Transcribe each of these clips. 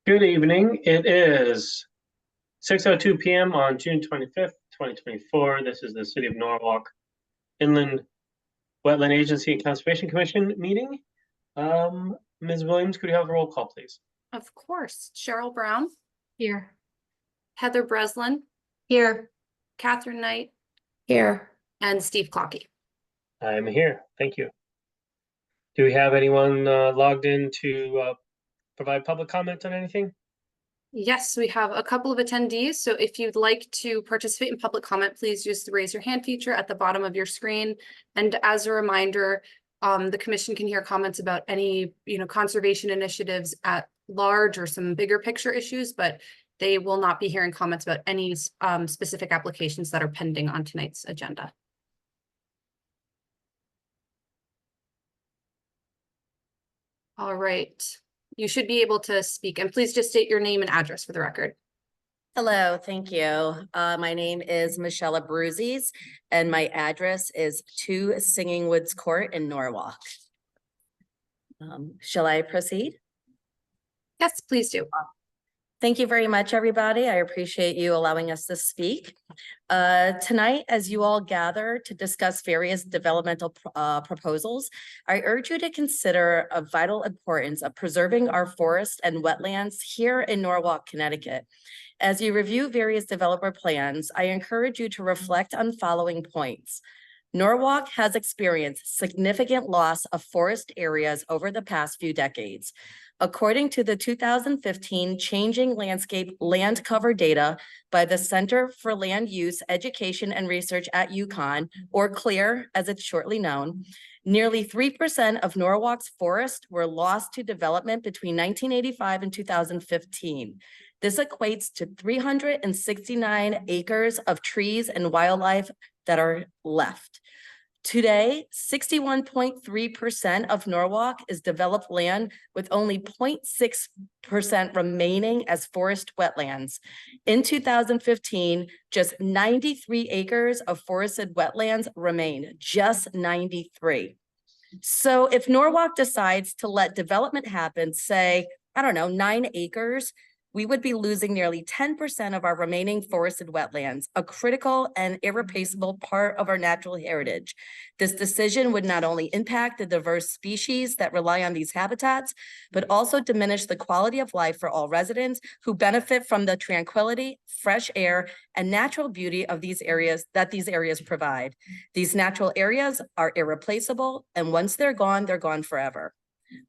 Good evening. It is 6:02 p.m. on June 25th, 2024. This is the City of Norwalk Inland Wetland Agency and Conservation Commission meeting. Ms. Williams, could you have a roll call, please? Of course. Cheryl Brown. Here. Heather Breslin. Here. Catherine Knight. Here. And Steve Clocky. I'm here. Thank you. Do we have anyone logged in to provide public comment on anything? Yes, we have a couple of attendees. So if you'd like to participate in public comment, please use the raise your hand feature at the bottom of your screen. And as a reminder, the commission can hear comments about any, conservation initiatives at large or some bigger picture issues, but they will not be hearing comments about any specific applications that are pending on tonight's agenda. All right. You should be able to speak, and please just state your name and address for the record. Hello, thank you. My name is Michelle Abruzes, and my address is 2 Singing Woods Court in Norwalk. Shall I proceed? Yes, please do. Thank you very much, everybody. I appreciate you allowing us to speak. Tonight, as you all gather to discuss various developmental proposals, I urge you to consider a vital importance of preserving our forests and wetlands here in Norwalk, Connecticut. As you review various developer plans, I encourage you to reflect on following points. Norwalk has experienced significant loss of forest areas over the past few decades. According to the 2015 Changing Landscape Land Cover data by the Center for Land Use, Education and Research at UConn, or CLEAR as it's shortly known, nearly 3% of Norwalk's forests were lost to development between 1985 and 2015. This equates to 369 acres of trees and wildlife that are left. Today, 61.3% of Norwalk is developed land with only 0.6% remaining as forest wetlands. In 2015, just 93 acres of forested wetlands remain, just 93. So if Norwalk decides to let development happen, say, 9 acres, we would be losing nearly 10% of our remaining forested wetlands, a critical and irreplaceable part of our natural heritage. This decision would not only impact the diverse species that rely on these habitats, but also diminish the quality of life for all residents who benefit from the tranquility, fresh air, and natural beauty of these areas provide. These natural areas are irreplaceable, and once they're gone forever.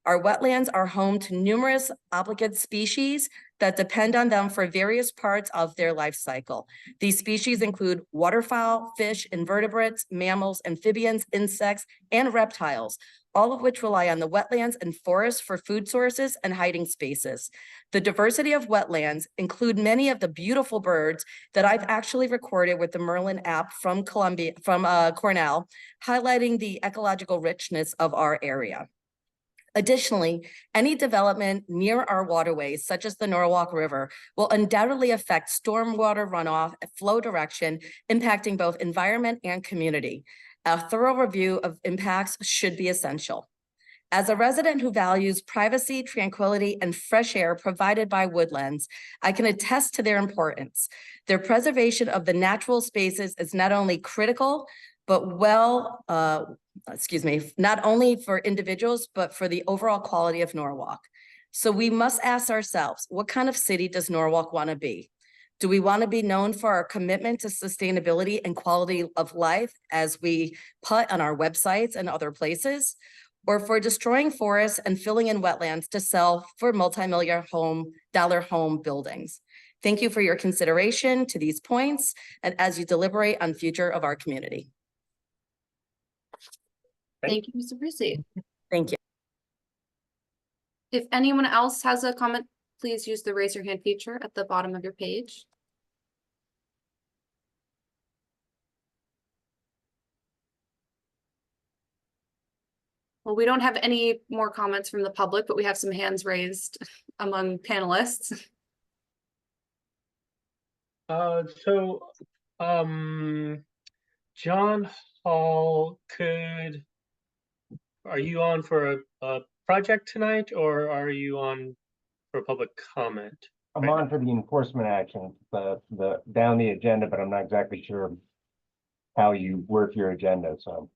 Our wetlands are home to numerous obligate species that depend on them for various parts of their life cycle. These species include waterfowl, fish, invertebrates, mammals, amphibians, insects, and reptiles, all of which rely on the wetlands and forests for food sources and hiding spaces. The diversity of wetlands include many of the beautiful birds that I've actually recorded with the Merlin app from Cornell, highlighting the ecological richness of our area. Additionally, any development near our waterways, such as the Norwalk River, will undoubtedly affect stormwater runoff flow direction, impacting both environment and community. A thorough review of impacts should be essential. As a resident who values privacy, tranquility, and fresh air provided by woodlands, I can attest to their importance. Their preservation of the natural spaces is not only critical, but not only for individuals, but for the overall quality of Norwalk. So we must ask ourselves, what kind of city does Norwalk want to be? Do we want to be known for our commitment to sustainability and quality of life as we put on our websites and other places? Or for destroying forests and filling in wetlands to sell for multi-million dollar home buildings? Thank you for your consideration to these points and as you deliberate on future of our community. Thank you, Mr. Brucey. Thank you. If anyone else has a comment, please use the raise your hand feature at the bottom of your page. Well, we don't have any more comments from the public, but we have some hands raised among panelists. John Hall, are you on for a project tonight, or are you on for public comment? I'm Right. on for the enforcement action, down the agenda, but I'm not exactly sure how you work your agenda, so.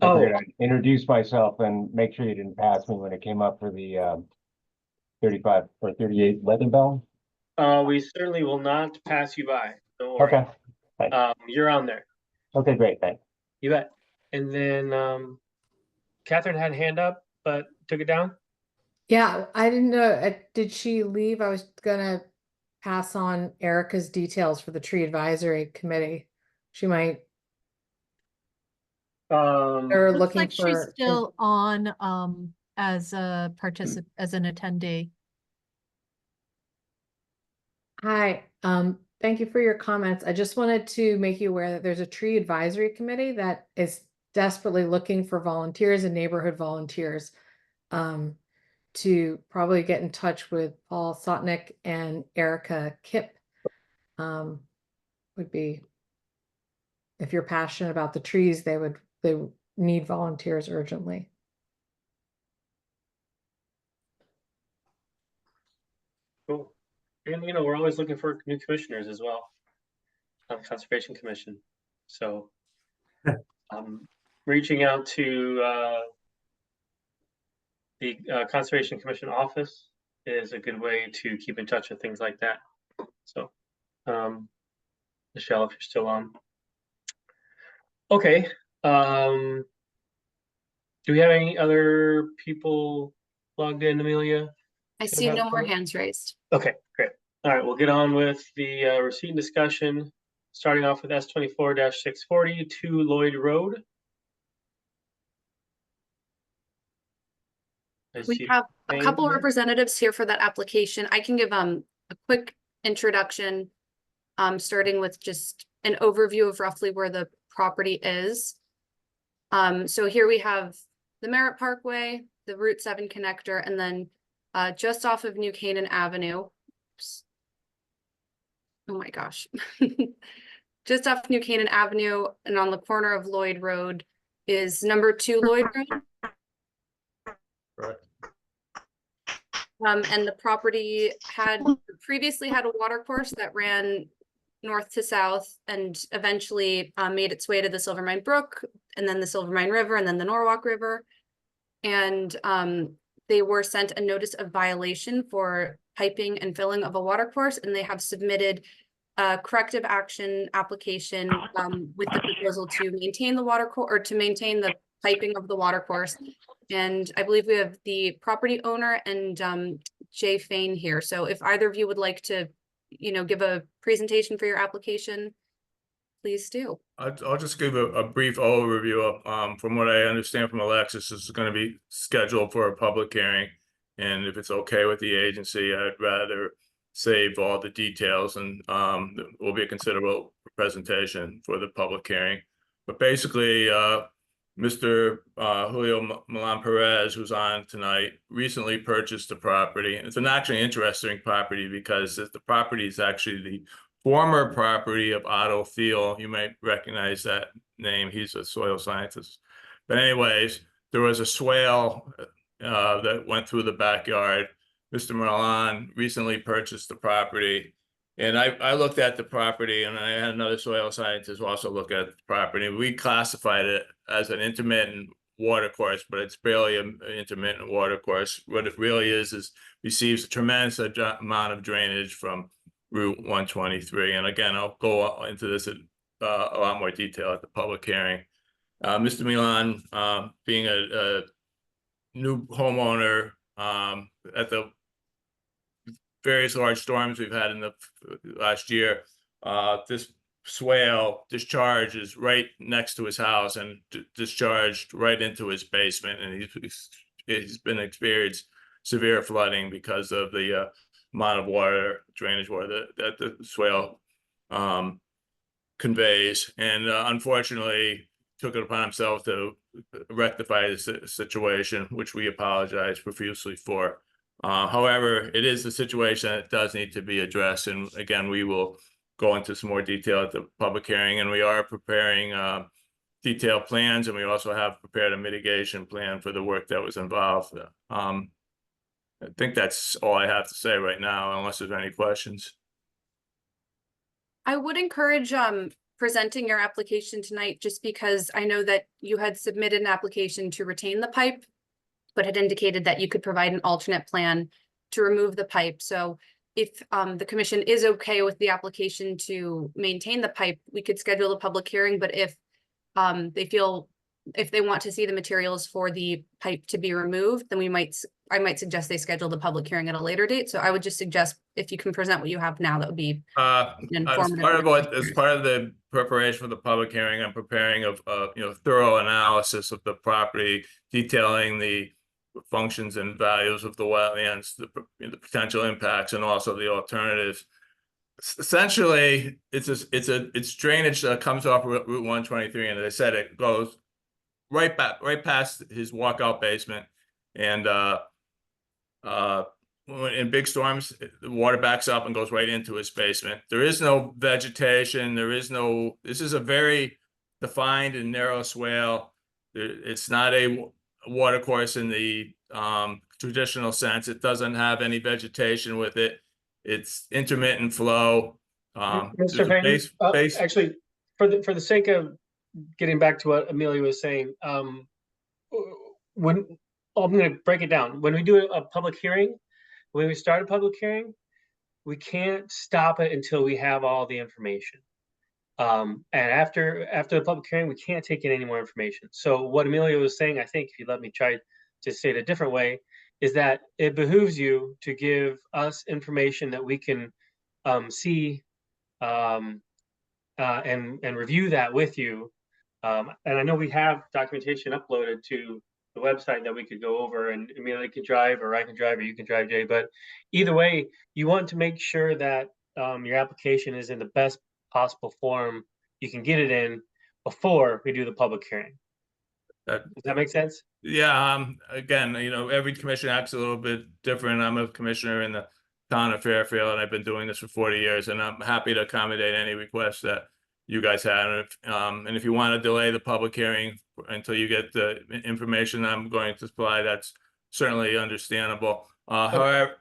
I Oh. figured I'd introduce myself and make sure you didn't pass me when it came up for the 35 or 38 Leather Bell. We certainly will not pass you by. Don't worry. Okay, You're on there. okay, great, thanks. You bet. And then Catherine had a hand up, but took it down. Yeah, I didn't know, did she leave? I was gonna pass on Erica's details for the tree advisory committee. She might, they're Um, looking Like she's for. still on, as a as an attendee. Hi, thank you for your comments. I just wanted to make you aware that there's a tree advisory committee that is desperately looking for volunteers and neighborhood volunteers. To probably get in touch with Paul Sotnick and Erica Kipp. Would be, if you're passionate about the trees, they need volunteers urgently. cool. And we're always looking for new commissioners as well on the Conservation Commission. So reaching out to the Conservation Commission office is a good way to keep in touch with things like that. So Michelle, if you're still on. Okay. Do we have any other people logged in, Amelia? I Should see have no more comment? hands raised. Okay, great. All right, we'll get on with the receipt and discussion, starting off with S24-640 to Lloyd Road. I We see have a Jane couple here. representatives here for that application. I can give a quick introduction, starting with just an overview of roughly where the property is. So here we have the Merritt Parkway, the Route 7 connector, and then just off of New Canaan Avenue. Oops. Oh my gosh. Just off New Canaan Avenue and on the corner of Lloyd Road is number 2 Lloyd Road. Right. And the property previously had a water course that ran north to south and eventually made its way to the Silvermine Brook and then the Silvermine River and then the Norwalk River. And they were sent a notice of violation for piping and filling of a water course, and they have submitted a corrective action application with the proposal to maintain the water course or to maintain the piping of the water course. And I believe we have the property owner and Jay Fain here. So if either of you would like to, give a presentation for your application, please do. I'll just give a brief overview of, from what I understand from Alexis, this is going to be scheduled for a public hearing. And if it's okay with the agency, I'd rather save all the details and will be a considerable presentation for the public hearing. But basically, Mr. Julio Milan Perez, who's on tonight, recently purchased the property. It's an actually interesting property because the property is actually the former property of Otto Thiel. You might recognize that name. He's a soil scientist. But anyways, there was a swale that went through the backyard. Mr. Milan recently purchased the property. And I looked at the property, and I had another soil scientist also look at the property. We classified it as an intermittent water course, but it's barely an intermittent water course. What it really is receives a tremendous amount of drainage from Route 123. And again, I'll go into this in a lot more detail at the public hearing. Mr. Milan, being a new homeowner at the various large storms we've had in the last year, this swale discharges right next to his house and discharged right into his basement, and he's been experienced severe flooding because of the amount of water, drainage water that the swale conveys, and unfortunately took it upon himself to rectify the situation, which we apologize profusely for. However, it is a situation that does need to be addressed. And again, we will go into some more detail at the public hearing, and we are preparing detailed plans, and we also have prepared a mitigation plan for the work that was involved. I think that's all I have to say right now, unless there's any questions. I would encourage presenting your application tonight, just because I know that you had submitted an application to retain the pipe, but had indicated that you could provide an alternate plan to remove the pipe. So if the commission is okay with the application to maintain the pipe, we could schedule a public hearing, but if if they want to see the materials for the pipe to be removed, then I might suggest they schedule the public hearing at a later date. So I would just suggest if you can present what you have now, that would be As informative. part of the preparation for the public hearing, I'm preparing thorough analysis of the property, detailing the functions and values of the wetlands, the potential impacts, and also the alternatives. Essentially, it's drainage that comes off Route 123, and as I said, it goes right past his walkout basement, and in big storms, the water backs up and goes right into his basement. There is no vegetation. This is a very defined and narrow swale. It's not a water course in the traditional sense. It doesn't have any vegetation with it. It's intermittent flow. There's a Mr. Payne, actually, for the sake of getting back to what Amelia was saying, when I'm going to break it down. When we do a public hearing, when we start a public hearing, we can't stop it until we have all the information. And after the public hearing, we can't take in any more information. So what Amelia was saying, I think, if you let me try to say it a different way, is that it behooves you to give us information that we can see and review that with you. And I know we have documentation uploaded to the website that we could go over, and Amelia can drive, or I can drive, or you can drive, Jay. But either way, you want to make sure that your application is in the best possible form you can get it in before we do the public hearing. Does that make sense? Yeah. Again, every commission acts a little bit different. I'm a commissioner in the town of Fairfield, and I've been doing this for 40 years, and I'm happy to accommodate any requests that you guys have. And if you want to delay the public hearing until you get the information I'm going to supply, that's certainly understandable. However,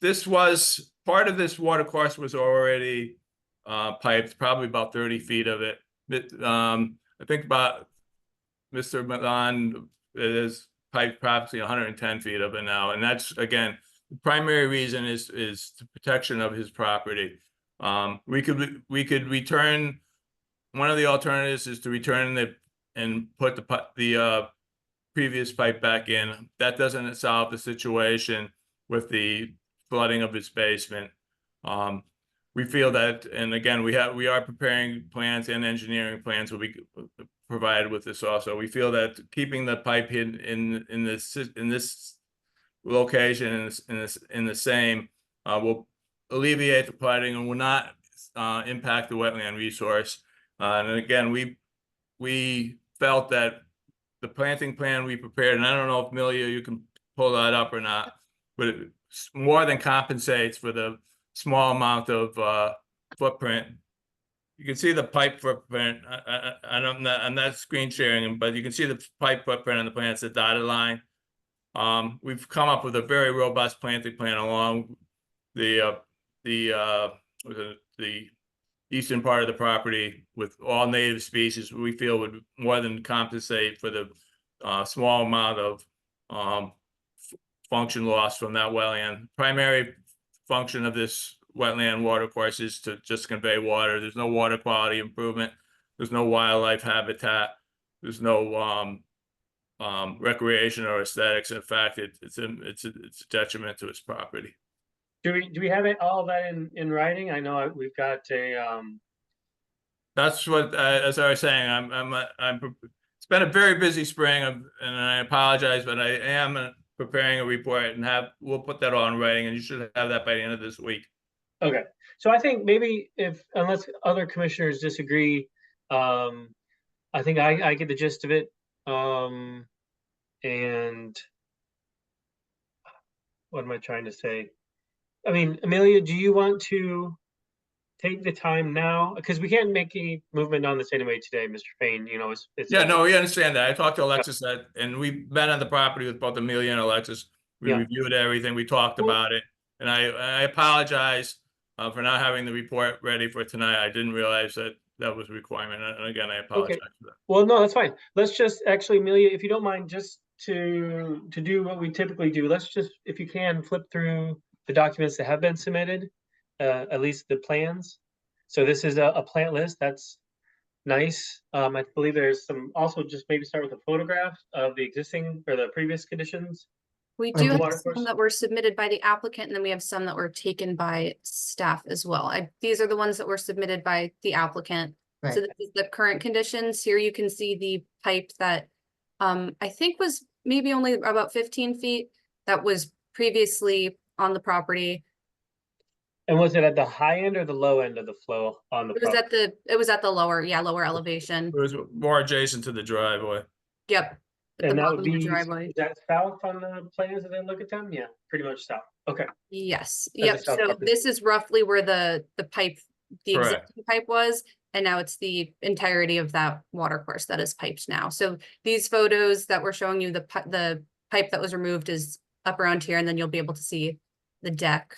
this was part of this water course was already piped, probably about 30 feet of it. I think about Mr. Milan is piped probably 110 feet of it now, and that's, again, the primary reason is the protection of his property. We could return. One of the alternatives is to return and put the previous pipe back in. That doesn't solve the situation with the flooding of his basement. We feel that, and again, we are preparing plans, and engineering plans will be provided with this also. We feel that keeping the pipe hidden in this location in the same will alleviate the flooding and will not impact the wetland resource. And again, we felt that the planting plan we prepared, and I don't know if Amelia, you can pull that up or not, but it more than compensates for the small amount of footprint. You can see the pipe footprint. I'm not screen sharing, but you can see the pipe footprint on the plan. It's a dotted line. We've come up with a very robust planting plan along the eastern part of the property with all native species. We feel would more than compensate for the small amount of function loss from that wetland. Primary function of this wetland water course is to just convey water. There's no water quality improvement. There's no wildlife habitat. There's no recreation or aesthetics. In fact, it's a detriment to its property. Do we have all that in writing? I know we've got a. That's what, as I was saying, it's been a very busy spring, and I apologize, but I am preparing a report, and we'll put that all in writing, and you should have that by the end of this week. Okay, so I think maybe unless other commissioners disagree, I think I get the gist of it. And what am I trying to say? I mean, Amelia, do you want to take the time now, because we can't make any movement on this anyway today, Mr. Fain, you know, it's. Yeah, no, we understand that. I talked to Alexis and we met on the property with both Amelia and Alexis. We Yeah. reviewed everything. We talked Cool. about it. And I apologize for not having the report ready for tonight. I didn't realize that that was a requirement. And again, I apologize for that. Well, no, that's fine. Let's just, actually, Amelia, if you don't mind, just to do what we typically do, let's just, if you can, flip through the documents that have been submitted, at least the plans. So this is a plant list. That's nice. I believe there's some, also just maybe start with a photograph of the existing or the previous conditions. We Of do the have water some course? that were submitted by the applicant, and then we have some that were taken by staff as well. These are the ones that were submitted by the applicant. So Right. this is the current conditions. Here you can see the pipe that I think was maybe only about 15 feet that was previously on the property. And was it at the high end or the low end of the flow on the It was property? it was at the lower elevation. It was more adjacent to the driveway. Yep. At the And that bottom would of the be, driveway. is that south on the plans as I look at them? Yeah, pretty much south. Okay, Yes, the yep, south so property. this is roughly where the pipe, the Correct. existing pipe was, and now it's the entirety of that water course that is piped now. So these photos that we're showing you, the pipe that was removed is up around here, and then you'll be able to see the deck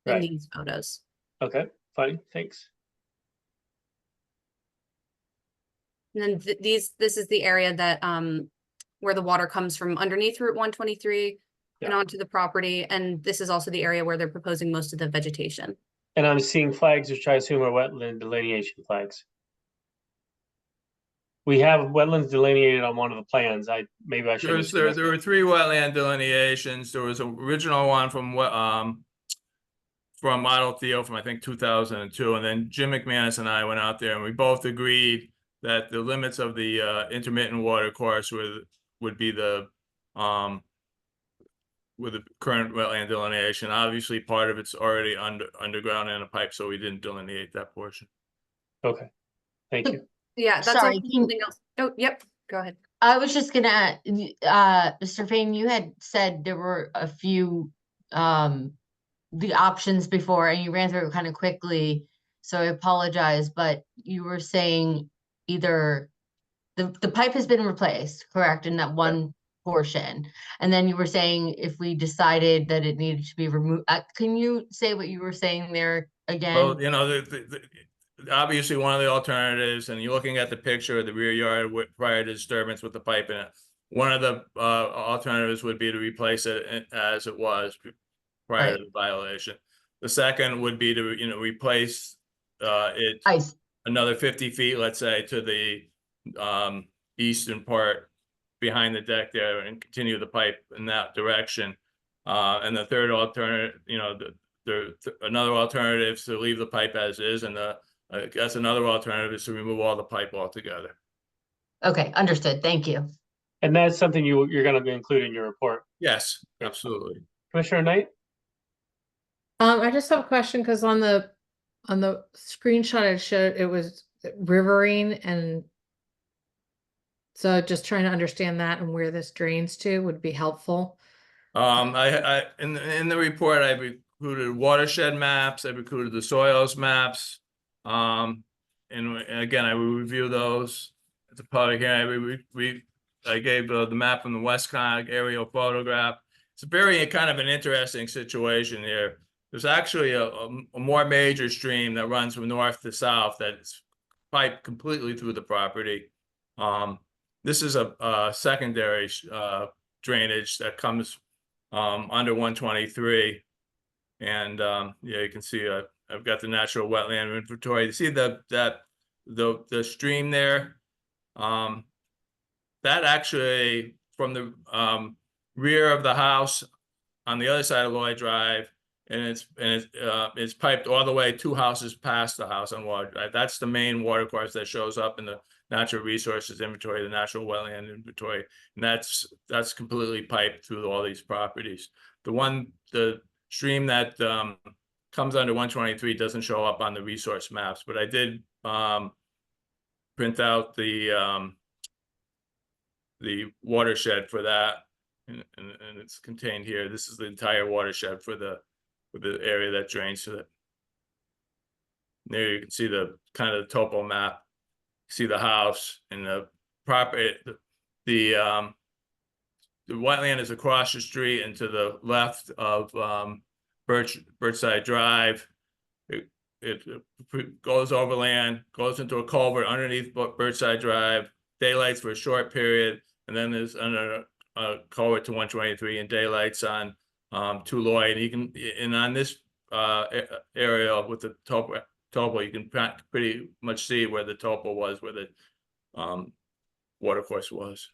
in Right. these photos. Okay, fine, thanks. And then this is the area that where the water comes from underneath Route 123 and Yeah. onto the property, and this is also the area where they're proposing most of the vegetation. And I'm seeing flags, which I assume are wetland delineation flags. We have wetlands delineated on one of the plans. Maybe I should have. There were 3 wetland delineations. There was an original one from Model Theo from I think 2002, and then Jim McManus and I went out there and we both agreed that the limits of the intermittent water course would be the with the current wetland delineation. Obviously, part of it's already underground in a pipe, so we didn't delineate that portion. Okay, thank you. Yeah, that's Sorry, also something else. Oh, yep, go ahead. I was just gonna, Mr. Fain, you had said there were a few, the options before, and you ran through it kind of quickly, so I apologize, but you were saying either the pipe has been replaced, correct, in that one portion, and then you were saying if we decided that it needed to be removed, can you say what you were saying there again? Well, you know, obviously one of the alternatives, and you're looking at the picture of the rear yard prior to disturbance with the pipe in it. One of the alternatives would be to replace it as it was prior to the violation. The second would be to, you know, replace it Ice. another 50 feet, let's say, to the eastern part behind the deck there and continue the pipe in that direction. And the third alternative, you know, another alternative is to leave the pipe as is, and I guess another alternative is to remove all the pipe altogether. Okay, understood. Thank you. And that's something you're gonna include in your report. Yes, absolutely. Commissioner Knight? I just have a question because on the screenshot it showed it was riverine, and so just trying to understand that and where this drains to would be helpful. I in the report I've included watershed maps. I've included the soils maps. And again, I will review those at the public hearing. I gave the map from the Westcott aerial photograph. It's very kind of an interesting situation here. There's actually a more major stream that runs from north to south that's piped completely through the property. This is a secondary drainage that comes under 123. And yeah, you can see I've got the natural wetland inventory. You see the stream there? That actually from the rear of the house on the other side of Lloyd Drive, and it's piped all the way 2 houses past the house on Lloyd Drive. That's the main water course that shows up in the natural resources inventory, the natural wetland inventory, and that's completely piped through all these properties. The stream that comes under 123 doesn't show up on the resource maps, but I did print out the watershed for that, and it's contained here. This is the entire watershed for the area that drains to it. There you can see the kind of topo map. See the house and the property, the wetland is across the street and to the left of Birchside Drive. It goes overland, goes into a culvert underneath Birchside Drive, daylights for a short period, and then there's under a culvert to 123 and daylights on to Lloyd. You can, and on this area with the topo, you can pretty much see where the topo was, where the water course was.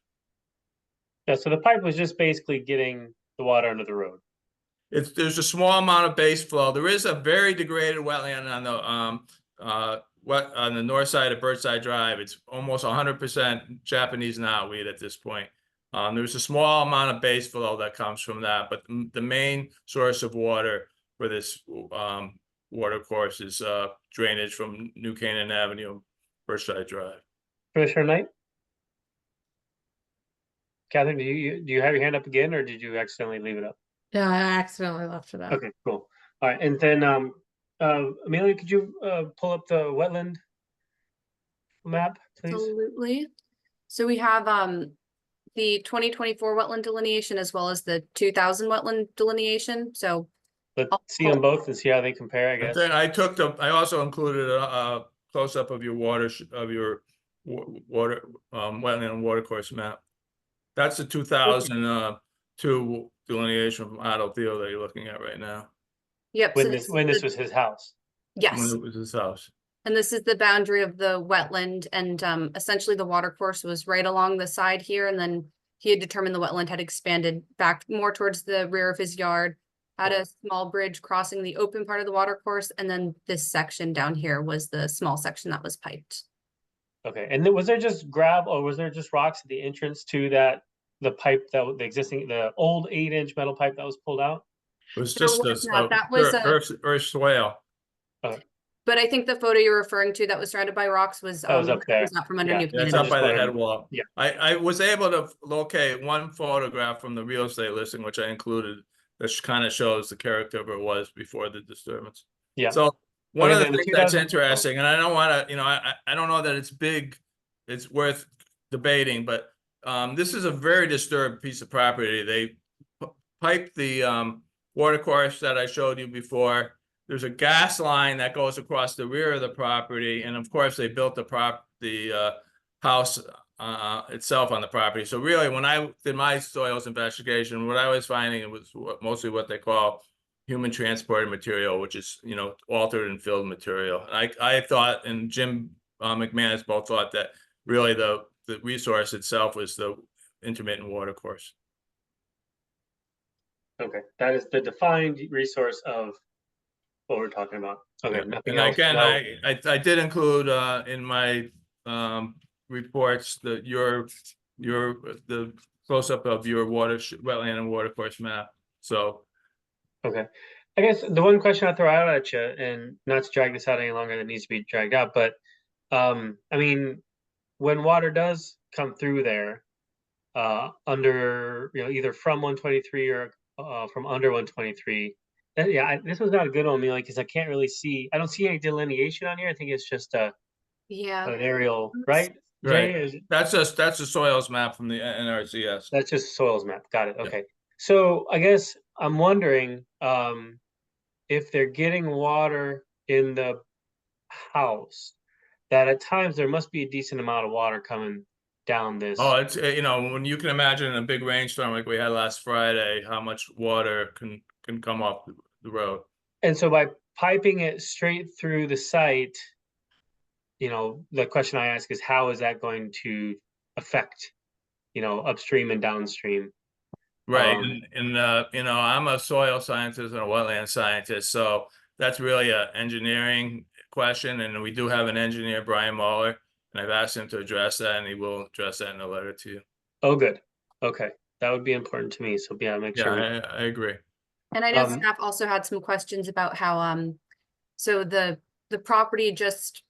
Yeah, so the pipe was just basically getting the water under the road. There's a small amount of base flow. There is a very degraded wetland on the north side of Birchside Drive. It's almost 100% Japanese knotweed at this point. There's a small amount of base flow that comes from that, but the main source of water for this water course is drainage from New Canaan Avenue, Birchside Drive. Commissioner Knight? Catherine, do you have your hand up again, or did you accidentally leave it up? Yeah, I accidentally left it up. Okay, cool. All right, and then Amelia, could you pull up the wetland map, please? Absolutely. So we have the 2024 wetland delineation as well as the 2000 wetland delineation. So Let's see them both and see how they compare, I And guess. then I also included a close-up of your water wetland and water course map. That's the 2002 delineation from Otto Thiel that you're looking at right now. yep. When so this is was his house. yes. When it was his house. And this is the boundary of the wetland, and essentially the water course was right along the side here, and then he had determined the wetland had expanded back more towards the rear of his yard, had a small bridge crossing the open part of the water course, and then this section down here was the small section that was piped. Okay, and then was there just gravel, or was there just rocks at the entrance to the pipe that the old 8-inch metal pipe that was pulled out? It was There just was not. That was a- earth swale. But I think the photo you're referring to that was surrounded by rocks was That was up there. was not from under Yeah, New That's Canaan. up by the wondering. head wall. Yeah. I was able to locate one photograph from the real estate listing, which I included, that kind of shows the character of it was before the disturbance. Yeah. So one Okay, of the then things that's 2000 interesting, and I don't want to, I don't know that it's big, it's worth debating, but this is a very disturbed piece of property. They piped the water course that I showed you before. There's a gas line that goes across the rear of the property, and of course they built the house itself on the property. So really, when I did my soils investigation, what I was finding, it was mostly what they call human transported material, which is altered and filled material. I thought, and Jim McManus both thought, that really the resource itself was the intermittent water course. Okay, that is the defined resource of what we're talking about. Okay, nothing And else. again, No. I did include in my reports the close-up of your wetland and water course map. So Okay, I guess the one question I throw out at you, and not to drag this out any longer than needs to be dragged out, but I mean, when water does come through there, under either from 123 or from under 123. This was not a good one, Amelia, because I can't really see. I don't see any delineation on here. I think it's just an aerial, right? Right. Jay, that's a soils map from the NRCS. that's just soils map. Got it. Okay. So I guess I'm wondering if they're getting water in the house, that at times there must be a decent amount of water coming down this. Oh, it's when you can imagine a big rainstorm like we had last Friday, how much water can come off the road. And so by piping it straight through the site, the question I ask is, how is that going to affect, upstream and downstream? Right. I'm a soil scientist and a wetland scientist, so that's really an engineering question. And we do have an engineer, Brian Muller, and I've asked him to address that, and he will address that in a letter to you. Oh, good. Okay. That would be important to me. So make sure. I agree. And I know staff also had some questions about how, so the property just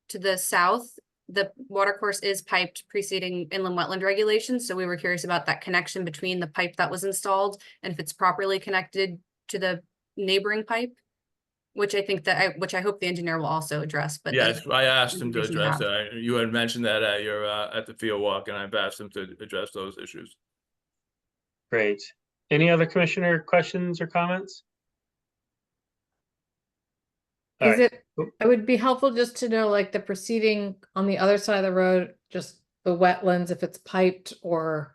to the south, the water course is piped preceding inland wetland regulations. So we were curious about that connection between the pipe that was installed and if it's properly connected to the neighboring pipe. which I think which I hope the engineer will also address, but. Yes, I asked him to information we address have. that. You had mentioned that at your, at the field walk, and I've asked him to address those issues. Great. Any other commissioner questions or comments? All Is right. it, it would be helpful just to know like the proceeding on the other side of the road, just the wetlands, if it's piped or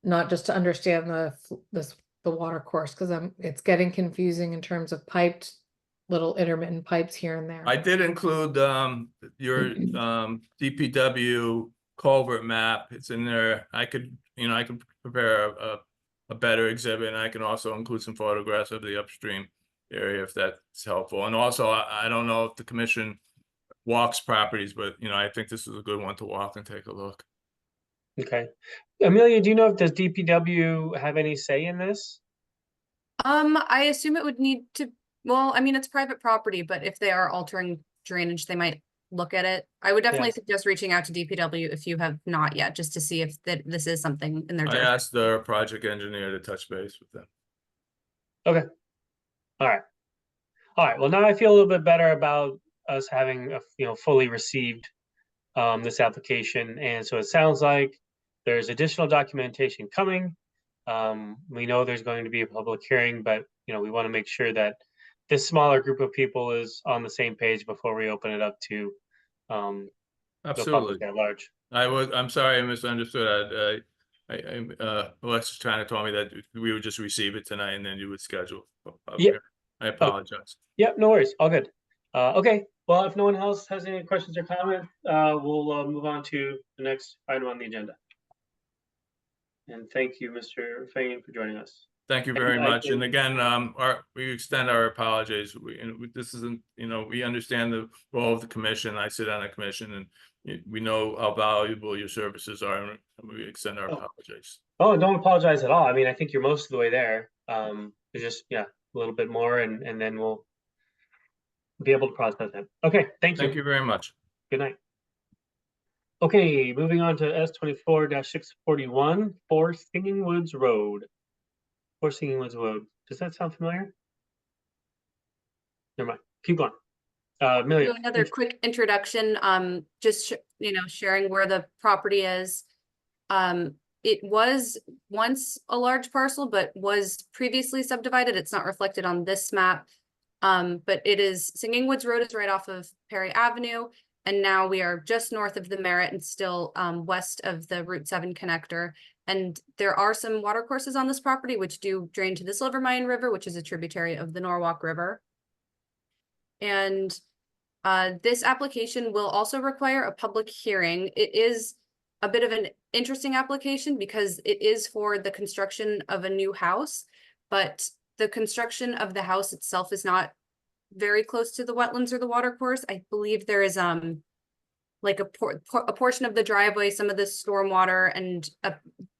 not, just to understand the water course, because it's getting confusing in terms of piped little intermittent pipes here and there. I did include your DPW culvert map. It's in there. I could prepare a better exhibit, and I can also include some photographs of the upstream area if that's helpful. And also, I don't know if the commission walks properties, but I think this is a good one to walk and take a look. Okay. Amelia, do you know if does DPW have any say in this? I assume it would need to, well, I mean, it's private property, but if they are altering drainage, they might look at it. I would definitely Yes. suggest reaching out to DPW if you have not yet, just to see if this is something in their I jurisdiction. asked the project engineer to touch base with them. Okay. All right. All right. Well, now I feel a little bit better about us having fully received this application, and so it sounds like there's additional documentation coming. We know there's going to be a public hearing, but we want to make sure that this smaller group of people is on the same page before we open it up to the public Absolutely. at large. I'm sorry, I misunderstood. Alexis trying to tell me that we would just receive it tonight and then you would schedule. Yep. I apologize. Yep, no worries, all good. Okay, well, if no one else has any questions or comments, we'll move on to the next item on the agenda. And thank you, Mr. Fain, for joining us. Thank you And very I much. can- And again, we extend our apologies. This isn't, we understand the role of the commission. I sit on a commission, and we know how valuable your services are, and we extend our apologies. Oh, don't apologize at all. I mean, I think you're most of the way there. It's just, a little bit more, and then we'll be able to process it. Okay, thank you. Thank you very much. Good night. Okay, moving on to S24-641, 4 Singing Woods Road. 4 Singing Woods Road. Does that sound familiar? Never mind. Keep going. Amelia. Do another quick introduction, just sharing where the property is. It was once a large parcel, but was previously subdivided. It's not reflected on this map. But it is, Singing Woods Road is right off of Perry Avenue. And now we are just north of the Merritt and still west of the Route 7 connector. And there are some water courses on this property which do drain to the Silvermine River, which is a tributary of the Norwalk River. And this application will also require a public hearing. It is a bit of an interesting application because it is for the construction of a new house, but the construction of the house itself is not very close to the wetlands or the water course. I believe there is like a portion of the driveway, some of the stormwater and a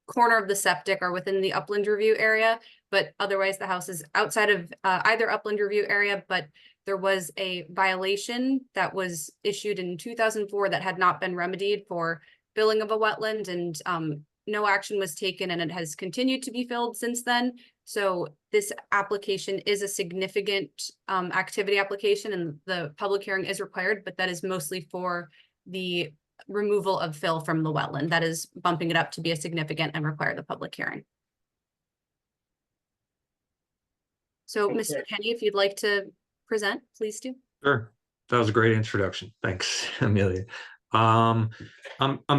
corner of the septic are within the upland review area, but otherwise the house is outside of either upland review area. But there was a violation that was issued in 2004 that had not been remedied for filling of a wetland, and no action was taken, and it has continued to be filled since then. So this application is a significant activity application, and the public hearing is required, but that is mostly for the removal of fill from the wetland. That is bumping it up to be a significant and require the public hearing. So, Okay. Mr. Kenny, if you'd like to present, please do. Sure. That was a great introduction. Thanks, Amelia. I'm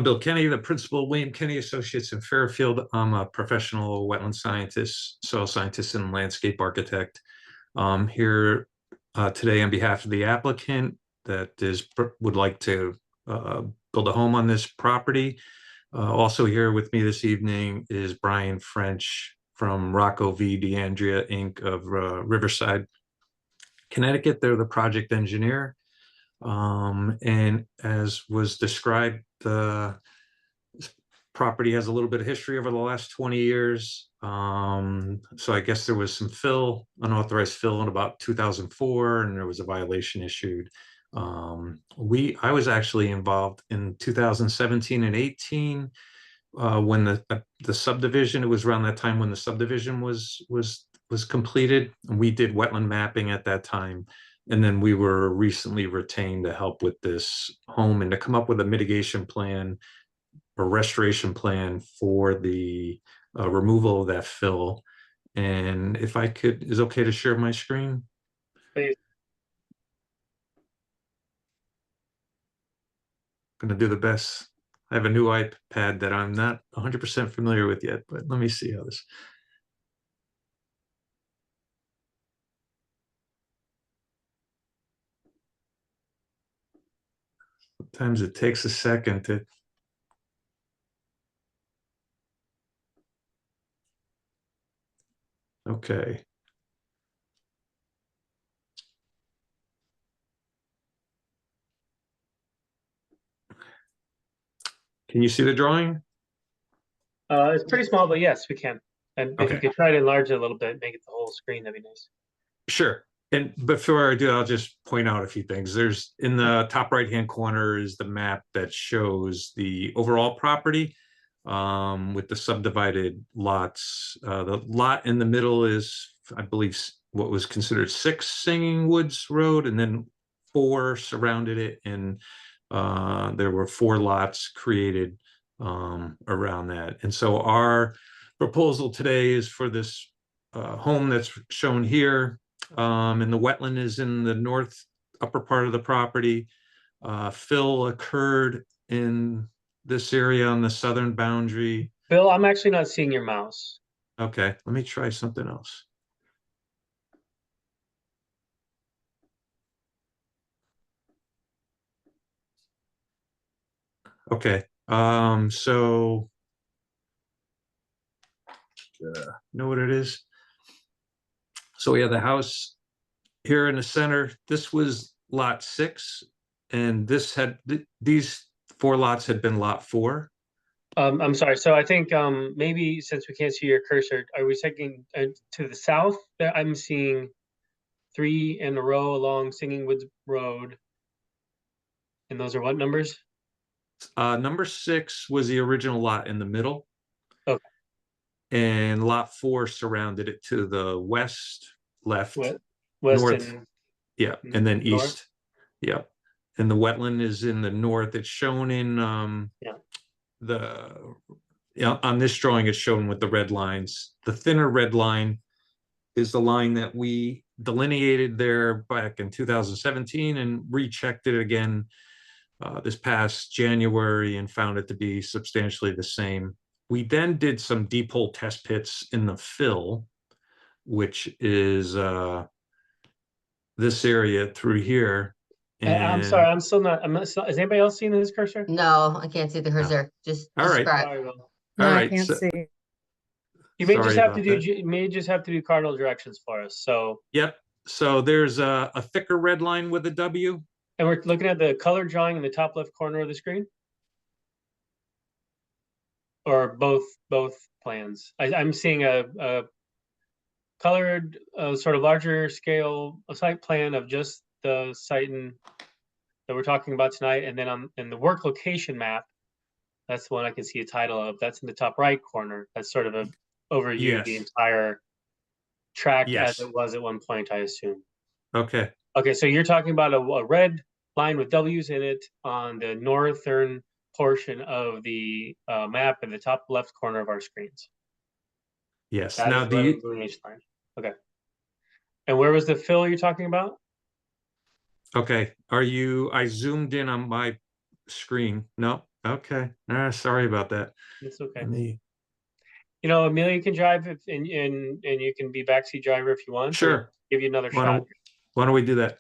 Bill Kenny, the principal of William Kenny Associates in Fairfield. I'm a professional wetland scientist, soil scientist, and landscape architect. Here today on behalf of the applicant that would like to build a home on this property. Also here with me this evening is Brian French from Rocco V. D'Andrea Inc. of Riverside, Connecticut. They're the project engineer. And as was described, the property has a little bit of history over the last 20 years. So I guess there was some unauthorized fill in about 2004, and there was a violation issued. I was actually involved in 2017 and 18 when the subdivision. It was around that time when the subdivision was completed, and we did wetland mapping at that time. And then we were recently retained to help with this home and to come up with a mitigation plan or restoration plan for the removal of that fill. And if I could, is it okay to share my screen? Please. Gonna do the best. I have a new iPad that I'm not 100% familiar with yet, but let me see how this. Sometimes it takes a second to. Okay. Can you see the drawing? It's pretty small, but yes, we can. And if you Okay. could try to enlarge it a little bit, make it the whole screen, that'd be nice. Sure. And before I do, I'll just point out a few things. There's in the top right-hand corner is the map that shows the overall property with the subdivided lots. The lot in the middle is, I believe, what was considered 6 Singing Woods Road, and then 4 surrounded it, and there were 4 lots created around that. And so our proposal today is for this home that's shown here, and the wetland is in the north upper part of the property. Fill occurred in this area on the southern boundary. Bill, I'm actually not seeing your mouse. Okay, let me try something else. Okay, so know what it is? So we have the house here in the center. This was lot 6, and this had these 4 lots had been lot 4. I'm sorry. So I think maybe since we can't see your cursor, are we taking to the south? I'm seeing 3 in a row along Singing Woods Road. And those are what numbers? Number 6 was the original lot in the middle. Okay. And lot 4 surrounded it to the west, left, West north, and yeah, and then north? east. Yeah. And the wetland is in the north. It's shown in on this drawing, it's shown with the red lines. The thinner red line is the line that we delineated there back in 2017 and rechecked it again this past January and found it to be substantially the same. We then did some deep hole test pits in the fill, which is this area through here. I'm sorry, I'm still not. Is anybody else seeing his cursor? No, I can't see the cursor. Just All right. describe. Sorry, Will. No, All I right, can't so- see. You may Sorry just have to about do. that. You may just have to do cardinal directions for us. So, Yep. So there's a thicker red line with a W. and we're looking at the color drawing in the top left corner of the screen, or both plans. I'm seeing a colored, sort of larger scale site plan of just the site that we're talking about tonight, and then in the work location map, that's the one I can see a title of. That's in the top right corner. That's sort of a overview of the Yes. entire track Yes. as it was at one point, I assume. Okay. Okay, so you're talking about a red line with W's in it on the northern portion of the map in the top left corner of our screens. Yes. That Now is do the you, delineation line. Okay. And where was the fill you're talking about? okay, I zoomed in on my screen. No. Okay. Sorry about that. It's okay. Let me, You know, Amelia can drive and you can be backseat driver if you want. or sure. Give you another Why shot don't we do that?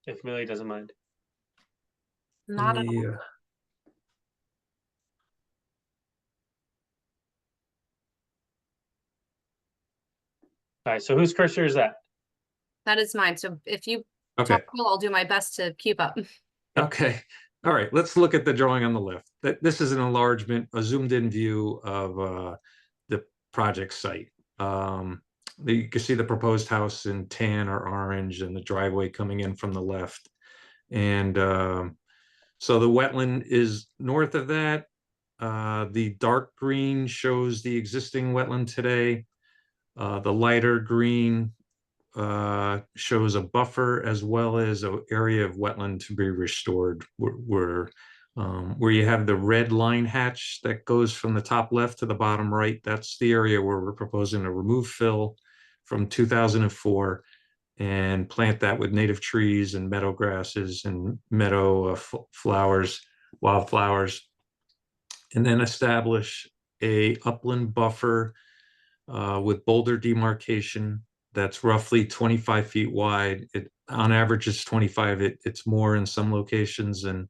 if Amelia doesn't mind. Not at all. Yeah. All right, so whose cursor is that? That is mine. So if you Okay. talk, I'll do my best to keep up. Okay. All right. Let's look at the drawing on the left. This is an enlargement, a zoomed in view of the project site. You can see the proposed house in tan or orange and the driveway coming in from the left. And so the wetland is north of that. The dark green shows the existing wetland today. The lighter green shows a buffer as well as an area of wetland to be restored where you have the red line hatch that goes from the top left to the bottom right. That's the area where we're proposing to remove fill from 2004 and plant that with native trees and meadow grasses and meadow flowers, wildflowers, and then establish a upland buffer with boulder demarcation that's roughly 25 feet wide. It on average is 25. It's more in some locations and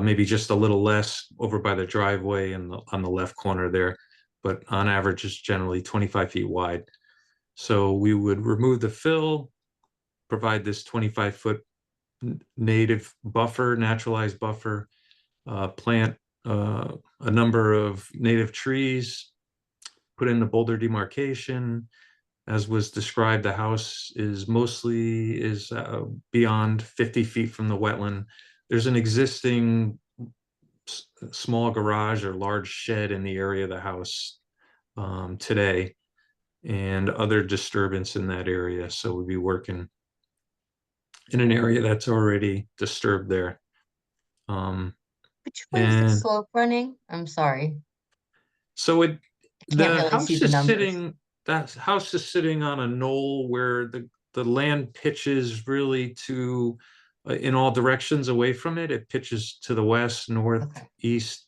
maybe just a little less over by the driveway and on the left corner there, but on average is generally 25 feet wide. So we would remove the fill, provide this 25-foot native buffer, naturalized buffer, plant a number of native trees, put in the boulder demarcation. As was described, the house is beyond 50 feet from the wetland. There's an existing small garage or large shed in the area of the house today, and other disturbance in that area. So we'll be working in an area that's already disturbed there. Which way is the and- slope running? I'm sorry. So Can't the really house see the is numbers. that house is sitting on a knoll where the land pitches really to in all directions away from it. It pitches to the west, north, Okay.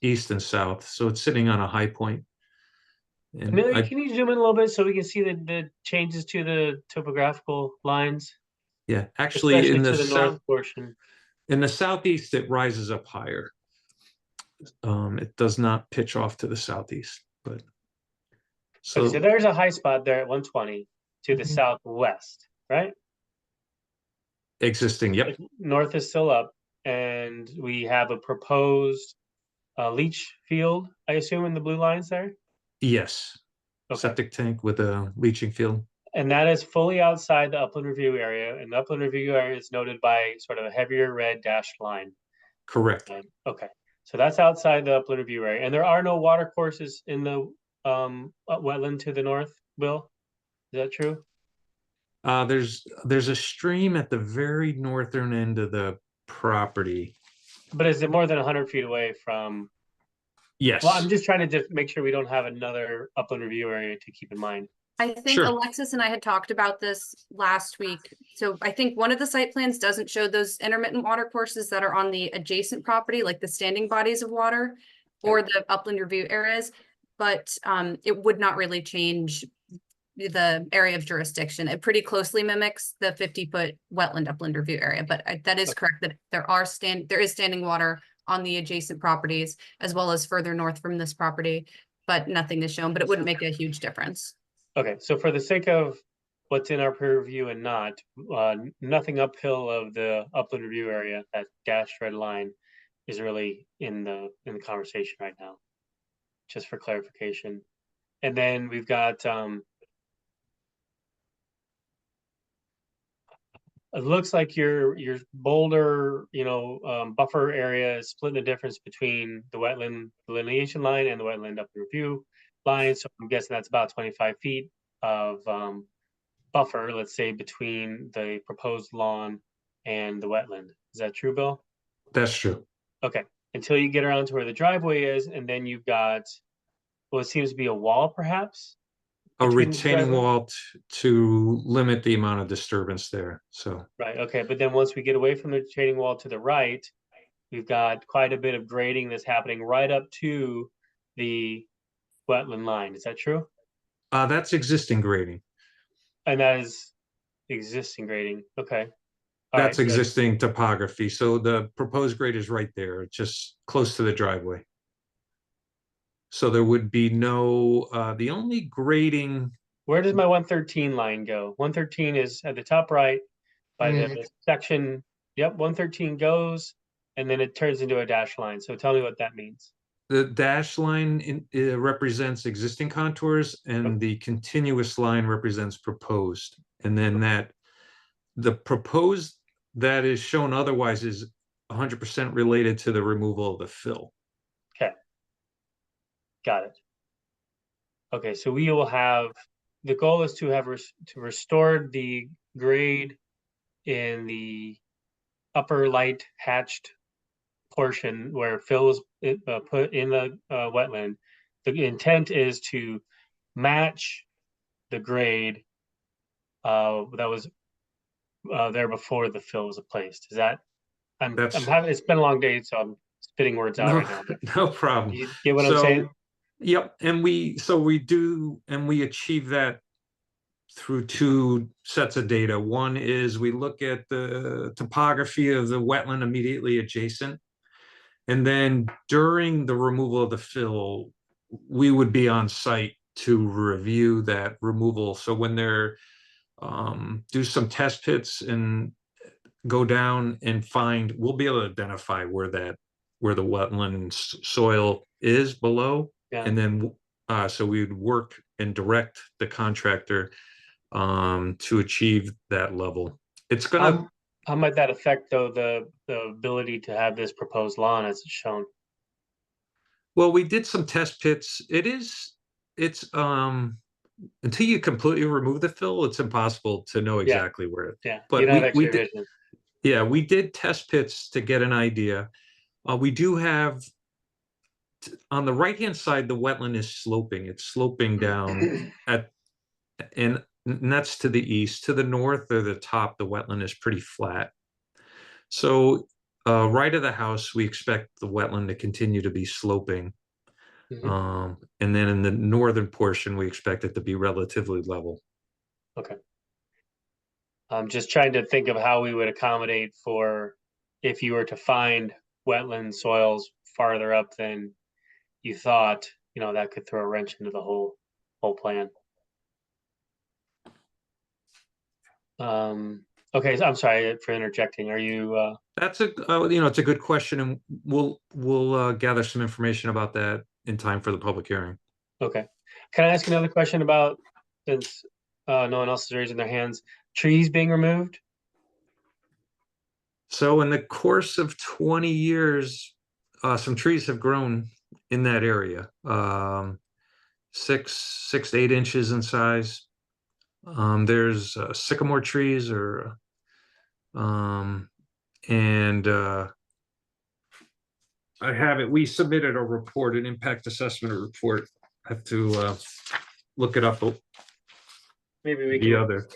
east, and south. So it's sitting on a high point. And Amelia, can you zoom in a little bit so we can see the changes to the topographical lines? yeah, actually Especially in to the the north south, portion. in the southeast, it rises up higher. It does not pitch off to the southeast, but Okay, so there's a high spot there at 120 to the Mhm. southwest, right? existing, yep, North is still up, and we have a proposed leach field, I assume, in the blue lines there? yes. Okay. Septic tank with a leaching field. And that is fully outside the upland review area, and the upland review area is noted by sort of a heavier red dashed line. Correct. Okay, so that's outside the upland review area, and there are no water courses in the wetland to the north, Bill? Is that true? There's a stream at the very northern end of the property. But is it more than 100 feet away from? Yes. Well, I'm just trying to just make sure we don't have another upland review area to keep in mind. I think Sure. Alexis and I had talked about this last week. So I think one of the site plans doesn't show those intermittent water courses that are on the adjacent property, like the standing bodies of water or the upland review areas. But it would not really change the area of jurisdiction. It pretty closely mimics the 50-foot wetland upland review area. But that is correct that there is standing water on the adjacent properties as well as further north from this property, but nothing is shown, but it wouldn't make a huge difference. Okay, so for the sake of what's in our peer review and not, nothing uphill of the upland review area, that dashed red line is really in the conversation right now, just for clarification. And then we've got, it looks like your boulder, buffer area is splitting the difference between the wetland delineation line and the wetland upland review line. So I'm guessing that's about 25 feet of buffer, let's say, between the proposed lawn and the wetland. Is that true, Bill? That's true. Okay, until you get around to where the driveway is, and then you've got what seems to be a wall, perhaps? A between the retaining driveway? wall to limit the amount of disturbance there. So Right, okay, but then once we get away from the retaining wall to the right, we've got quite a bit of grading that's happening right up to the wetland line. Is that true? that's existing grading. And that is existing grading. Okay. All That's right, good. existing topography. So the proposed grade is right there, just close to the driveway. So there would be no, the only grading, Where does my 113 line go? 113 is at the top right by Near the section. Yep, 113 goes, and then it turns into a dash line. So tell me what that means. the dash line represents existing contours and the continuous line represents proposed. And then the proposed that is shown otherwise is 100% related to the removal of the fill. Okay. Got it. Okay, so we will have, the goal is to have to restore the grade in the upper light hatched portion where fill was put in the wetland. The intent is to match the grade that was there before the fill was placed. Is that? I'm That's- having, it's been a long day, so I'm spitting words out No, right now. But no problem. you get what I'm So, saying? Yep, and we achieve that through two sets of data. One is we look at the topography of the wetland immediately adjacent. And then during the removal of the fill, we would be on site to review that removal. So when they're do some test pits and go down and find, we'll be able to identify where the wetland soil is below. Yeah. And then so we would work and direct the contractor to achieve that level. It's gonna How might that affect though the ability to have this proposed lawn as it's shown? well, we did some test pits. It's until you completely remove the fill, it's impossible to know exactly where it. Yeah, But you don't have we X-ray did, vision. yeah, we did test pits to get an idea. We do have on the right-hand side, the wetland is sloping. It's sloping down and that's to the east. To the north or the top, the wetland is pretty flat. So right of the house, we expect the wetland to continue to be sloping. Mhm. And then in the northern portion, we expect it to be relatively level. Okay. I'm just trying to think of how we would accommodate for if you were to find wetland soils farther up than you thought, you know, that could throw a wrench into the whole plan. Okay, so I'm sorry for interjecting. Are you That's it's a good question, and we'll gather some information about that in time for the public hearing. okay? Can I ask another question about, since no one else is raising their hands, trees being removed? So in the course of 20 years, some trees have grown in that area, 6 to 8 inches in size. There's sycamore trees and I have it. We submitted a report, an impact assessment report. I have to look it up. Maybe we The can, other,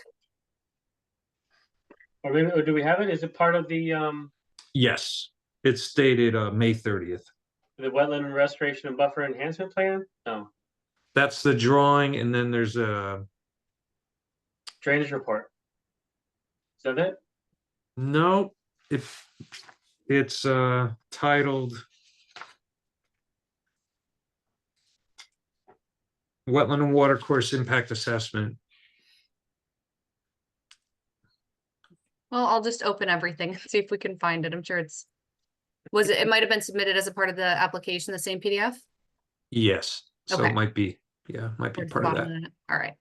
or maybe, or do we have it? Is it part of the yes, it's dated May 30th. wetland restoration and buffer enhancement plan? No, That's the drawing, and then there's a drainage report. Is that it? no. It's titled Wetland and Watercourse Impact Assessment. Well, I'll just open everything and see if we can find it. I'm sure it might have been submitted as a part of the application, the same PDF? Yes, so Okay. it might be, might be Towards the part of bottom that. of it. All right.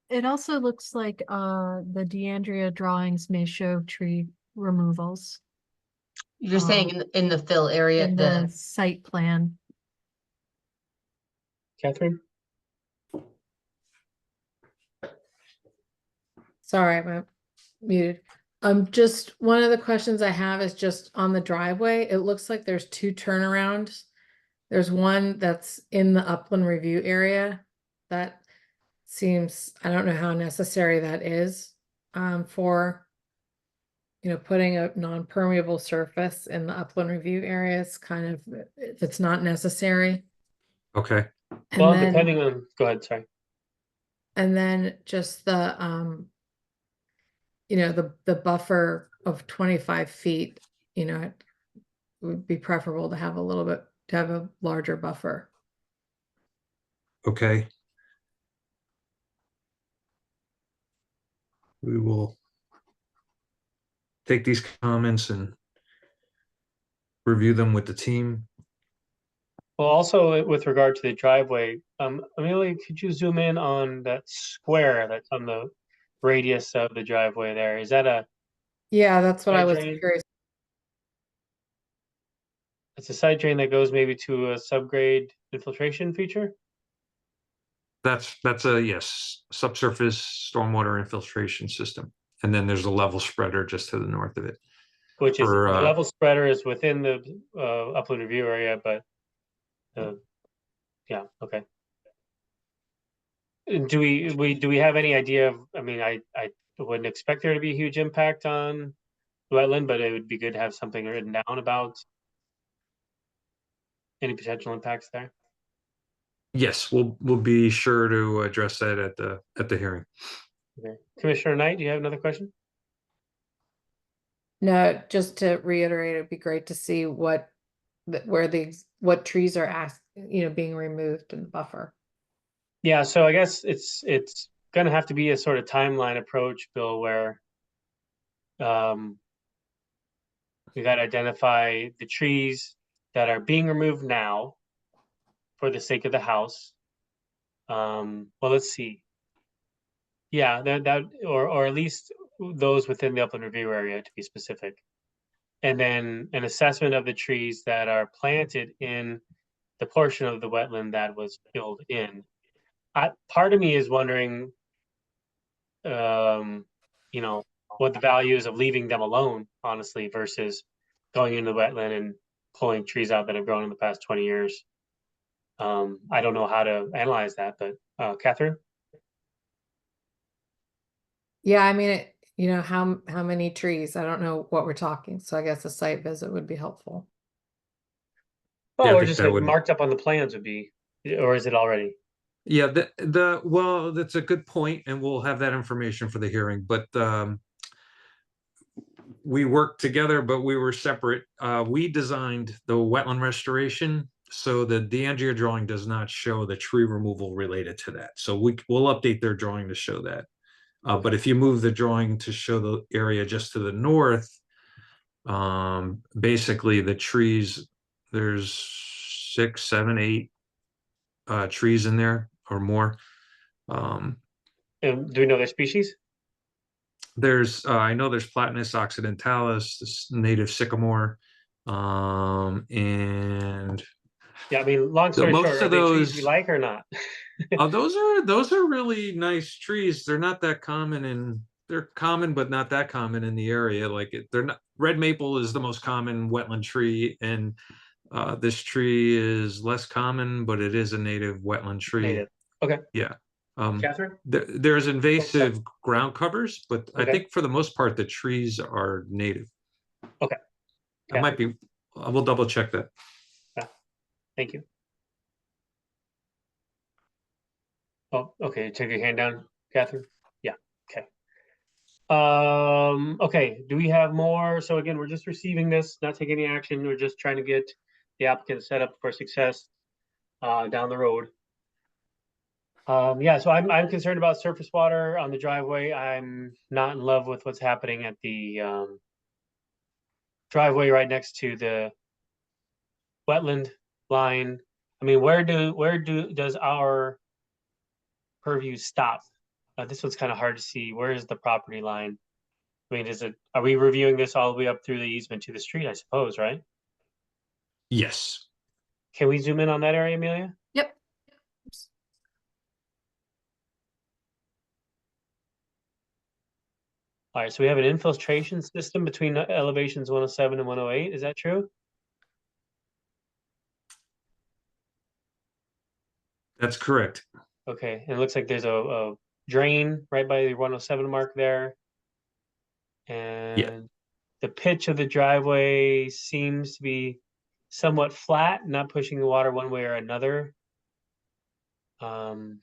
It also looks like the DeAndrea drawings may show tree removals You're saying in the fill area, in the site plan. Catherine? Sorry, I'm muted. Just one of the questions I have is just on the driveway. It looks like there's 2 turnarounds. There's one that's in the upland review area. That seems, I don't know how necessary that is, for, putting a non-permeable surface in the upland review area. It's kind of, if it's not necessary. Okay, And Well, then- depending on, go ahead, sorry. And then just the the buffer of 25 feet, it would be preferable to have a larger buffer. okay. We will take these comments and review them with the team. Well, also with regard to the driveway, Amelia, could you zoom in on that square that's on the radius of the driveway there? Is that Yeah, that's what I Side was drain? curious. it's a side drain that goes maybe to a subgrade infiltration feature? That's a yes, subsurface stormwater infiltration system. and then there's a level spreader just to the north of it. Which is, the For, level spreader is within the upland review area, but yeah, okay. And do we have any idea of, I mean, I wouldn't expect there to be a huge impact on wetland, but it would be good to have something written down about any potential impacts there. yes, we'll be sure to address that at the hearing. Okay. Commissioner Knight, do you have another question? No, just to reiterate, it'd be great to see what trees are being removed in the buffer. Yeah, so I guess it's gonna have to be a sort of timeline approach, Bill, where we gotta identify the trees that are being removed now for the sake of the house. Well, let's see. Yeah, or at least those within the upland review area, to be specific. And then an assessment of the trees that are planted in the portion of the wetland that was filled in. Part of me is wondering, you know, what the value is of leaving them alone, honestly, versus going into the wetland and pulling trees out that have grown in the past 20 years. I don't know how to analyze that, but Catherine? Yeah, I mean, how many trees? I don't know what we're talking, so I guess a site visit would be helpful. Yeah, I Oh, or think just that like would- marked up on the plans would be, or is it already? Yeah, well, that's a good point, and we'll have that information for the hearing, but we worked together, but we were separate. We designed the wetland restoration, so the DeAndrea drawing does not show the tree removal related to that. So we'll update their drawing to show that. But if you move the drawing to show the area just to the north, basically the trees, there's 6, 7, 8 trees in there or more. And do we know their species? There's I know there's Platanus occidentalis, this native sycamore, and Yeah, I mean, long story most short, of are they trees we those- like or not? those are really nice trees. They're not that common, and they're common but not that common in the area. Like they're not. Red maple is the most common wetland tree, and this tree is less common, but it is a native wetland tree. Native. Okay. Yeah. Catherine? There's invasive ground covers, but I Okay. think for the most part, the trees are native. Okay. I might be, I will double check that. Thank you. Oh, okay, take your hand down, Catherine. Yeah, okay. Okay, do we have more? So again, we're just receiving this, not taking any action. We're just trying to get the applicant set up for success down the road. Yeah, so I'm concerned about surface water on the driveway. I'm not in love with what's happening at the driveway right next to the wetland line. I mean, where does our purview stop? This one's kind of hard to see. Where is the property line? I mean, are we reviewing this all the way up through the easement to the street, I suppose, right? Yes. Can we zoom in on that area, Amelia? Yep. All right, so we have an infiltration system between elevations 107 and 108. Is that true? That's correct. Okay, and it looks like there's a drain right by the 107 mark there. And the pitch of the driveway seems to be somewhat flat, not pushing the water one way or another. Yes,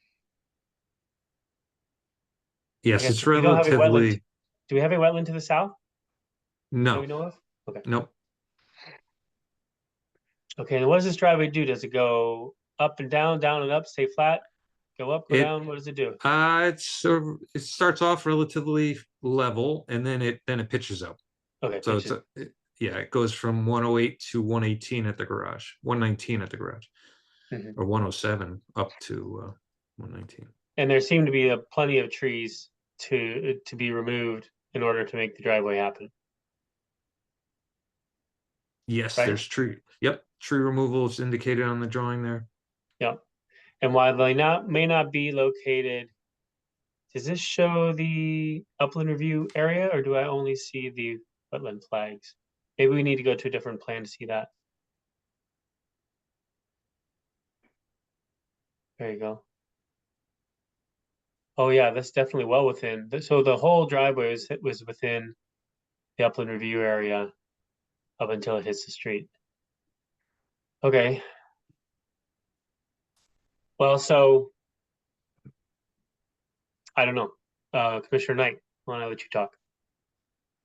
guess it's we don't have a wetland. relatively, Do we have a wetland to the south that no, we know of? Okay. nope. Okay, and what does this driveway do? Does it go up and down and up, stay flat? Go up, go It- down? What does it do? It starts off relatively level and then it pitches up. Okay, So pitches. yeah, it goes from 108 to 118 at the garage, 119 at the garage, Mhm. or 107 up to 119. And there seem to be plenty of trees to be removed in order to make the driveway happen. Yes, Right. there's tree. Yep, tree removal is indicated on the drawing there. Yep. And while they may not be located does this show the upland review area, or do I only see the wetland flags? Maybe we need to go to a different plan to see that. There you go. Oh yeah, that's definitely well within. So the whole driveway was within the upland review area up until it hits the street. Okay. Well, so I don't know. Commissioner Knight, why don't I let you talk?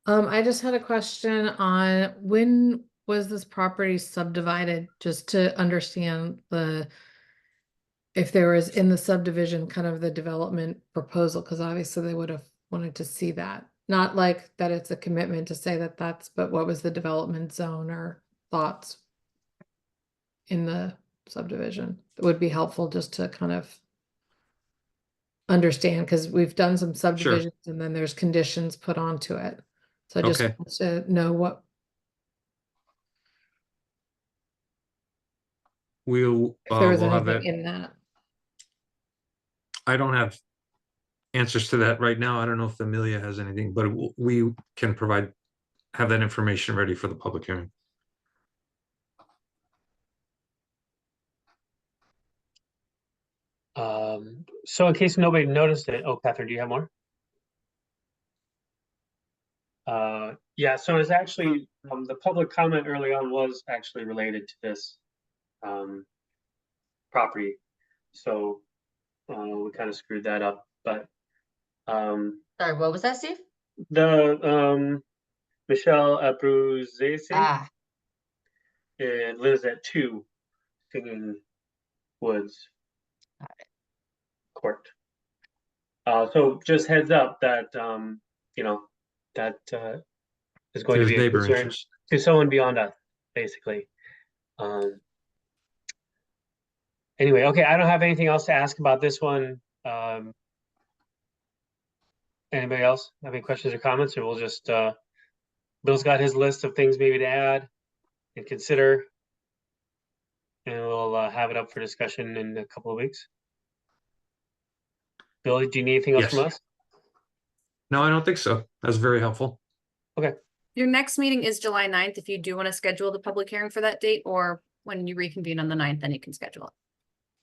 I just had a question on when was this property subdivided, just to understand if there was in the subdivision kind of the development proposal, because obviously they would have wanted to see that. Not like that it's a commitment to say that but what was the development zone or thoughts in the subdivision? It would be helpful just to kind of understand, because we've done some subdivisions and then there's conditions put onto it. So I just Okay. want to know what, We'll, if there was we'll have anything that. in that. I don't have answers to that right now. I don't know if Amelia has anything, but we can have that information ready for the public hearing. So in case nobody noticed it, oh, Catherine, do you have more? Yeah, so it's actually, the public comment early on was actually related to this property. So we kind of screwed that up, but Sorry, what was that, Steve? the Michelle Abruzese Ah, lives at 2 Singing Woods Court. So just heads up that you know that is going to There's be a neighbor concern interest. to someone beyond us, basically. Anyway, okay, I don't have anything else to ask about this one. Anybody else have any questions or comments, or we'll just Bill's got his list of things maybe to add and consider, and we'll have it up for discussion in a couple of weeks. Bill, do you need anything else from Yes. us? No, I don't think so. That's very helpful. Your next meeting is July 9th. If you do want to schedule the public hearing for that date, or when you reconvene on the 9th, then you can schedule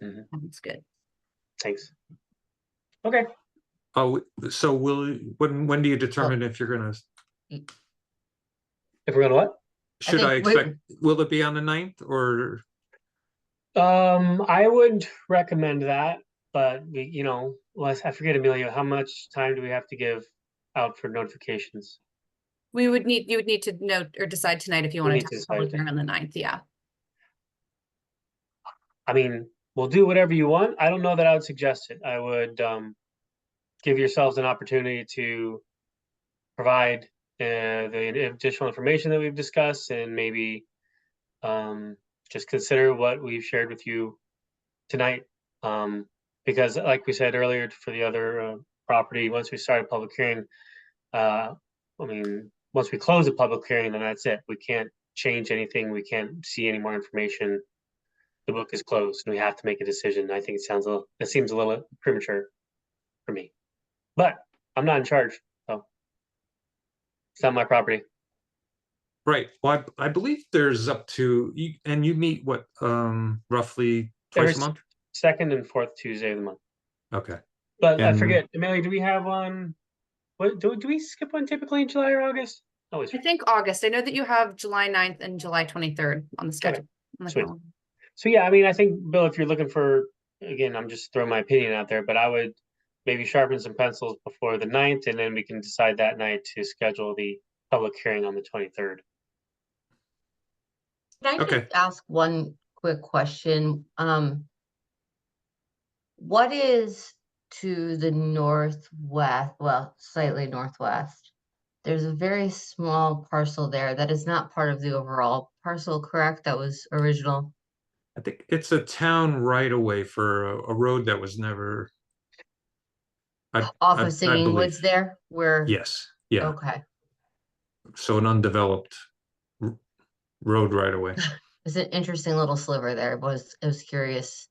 it. Mhm. That's good. Thanks. Okay. Oh, so when do you determine if you're gonna, If we're gonna what? should I think we- expect, will it be on the 9th or? I would recommend that, but I forget, Amelia, how much time do we have to give out for notifications? You would need to note or decide tonight if you We want need to to have a decide public that. hearing on the 9th, yeah. I mean, we'll do whatever you want. I don't know that I would suggest it. I would give yourselves an opportunity to provide the additional information that we've discussed, and maybe just consider what we've shared with you tonight. Because like we said earlier, for the other property, once we start a public hearing, I mean, once we close the public hearing, then that's it. We can't change anything. We can't see any more information. The book is closed and we have to make a decision. I think it seems a little premature for me, but I'm not in charge, so it's not my property. Right, well, I believe there's up to, and you meet what, roughly twice a Every month? second and fourth Tuesday of the month. Okay, But I And- forget, Amelia, do we have one? What do we skip one typically in July or August? Always. I think August. I know that you have July 9th and July 23rd on the schedule. on the sweet. calendar. So yeah, I mean, I think, Bill, if you're looking for, again, I'm just throwing my opinion out there, but I would maybe sharpen some pencils before the 9th, and then we can decide that night to schedule the public hearing on the 23rd. can I Okay. just ask one quick question? What is to the northwest, well, slightly northwest? There's a very small parcel there that is not part of the overall parcel, correct? That was original. I think it's a town right away for a road that was never. Off I of Singing Woods believe. there, where? Yes, yeah, Okay, so an undeveloped road right away. it's an interesting little sliver there. It was curious.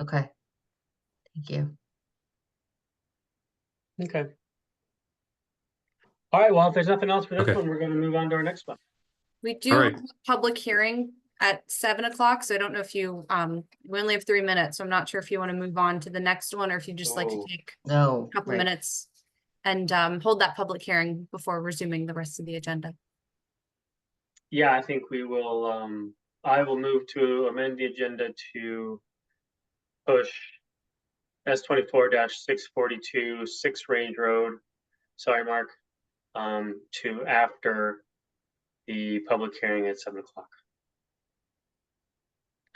Okay. Thank you. Okay. All right, well, if there's nothing else for this Okay. one, we're gonna move on to our next one. We do right. have a public hearing at 7 o'clock, so I don't know if you, we only have 3 minutes, so I'm not sure if you want to move on to the next one or if you just like to Oh. take No. a couple right. minutes and hold that public hearing before resuming the rest of the agenda. Yeah, I think we will, I will move to amend the agenda to push S24-642 6 Range Road, sorry, Mark, to after the public hearing at 7 o'clock.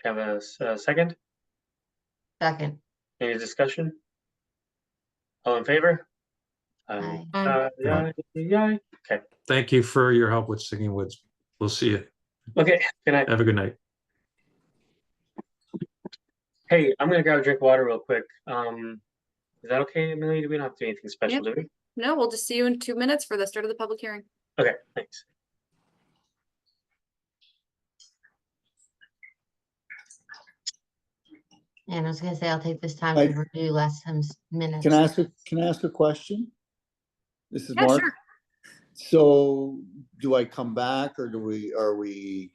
Have a second? Second. Any discussion? All in favor? Aye. Aye. Okay, Thank you for your help with Singing Woods. We'll see you. okay, good night. Have a good night. Hey, I'm gonna grab a drink of water real quick. Is that okay, Amelia? We don't have to do anything special, do we? No, we'll just see you in 2 minutes for the start of the public hearing. Okay, thanks. And I was gonna say, I'll take this time Hi. to review last time's minutes. Can I ask a question? This is Yeah, Mark. sure. So do I come back or are we?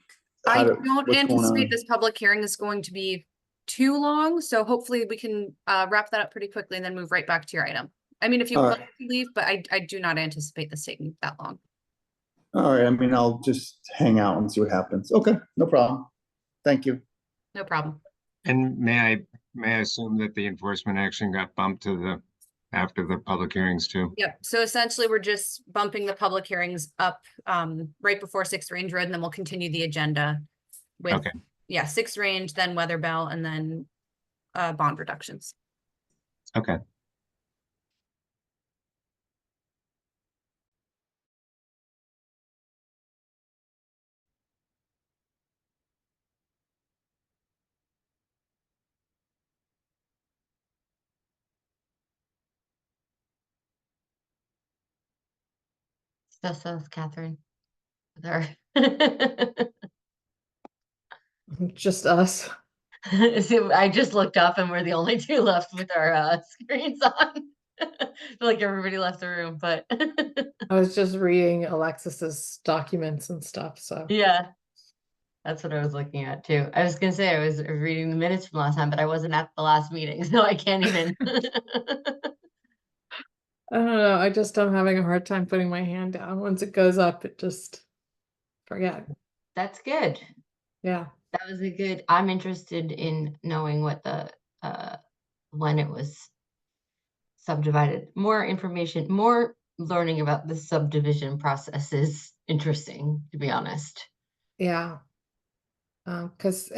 I how do- don't what's going anticipate on? this public hearing is going to be too long, so hopefully we can wrap that up pretty quickly and then move right back to your item. I mean, if you All want right. to leave, but I do not anticipate this taking that long. All right, I mean, I'll just hang out and see what happens. Okay, no problem. Thank you. No problem. And may I assume that the enforcement action got bumped to the, after the public hearings too? Yep, so essentially, we're just bumping the public hearings up right before 6 Range Road, and then we'll continue the agenda with, Okay. yeah, 6 Range, then Weather Bell, and then bond reductions. Okay. So, Catherine. With her. Just us. So I just looked up and we're the only two left with our screens on. I feel like everybody left the room, but I was just reading Alexis's documents and stuff, so. yeah, that's what I was looking at too. I was gonna say I was reading the minutes from last time, but I wasn't at the last meeting, so I can't even. I don't know, I'm having a hard time putting my hand down. Once it goes up, it just forget. That's good. Yeah. That was a good, I'm interested in knowing what the, when it was subdivided. More information, more learning about the subdivision process is interesting, to be honest. Yeah. Cause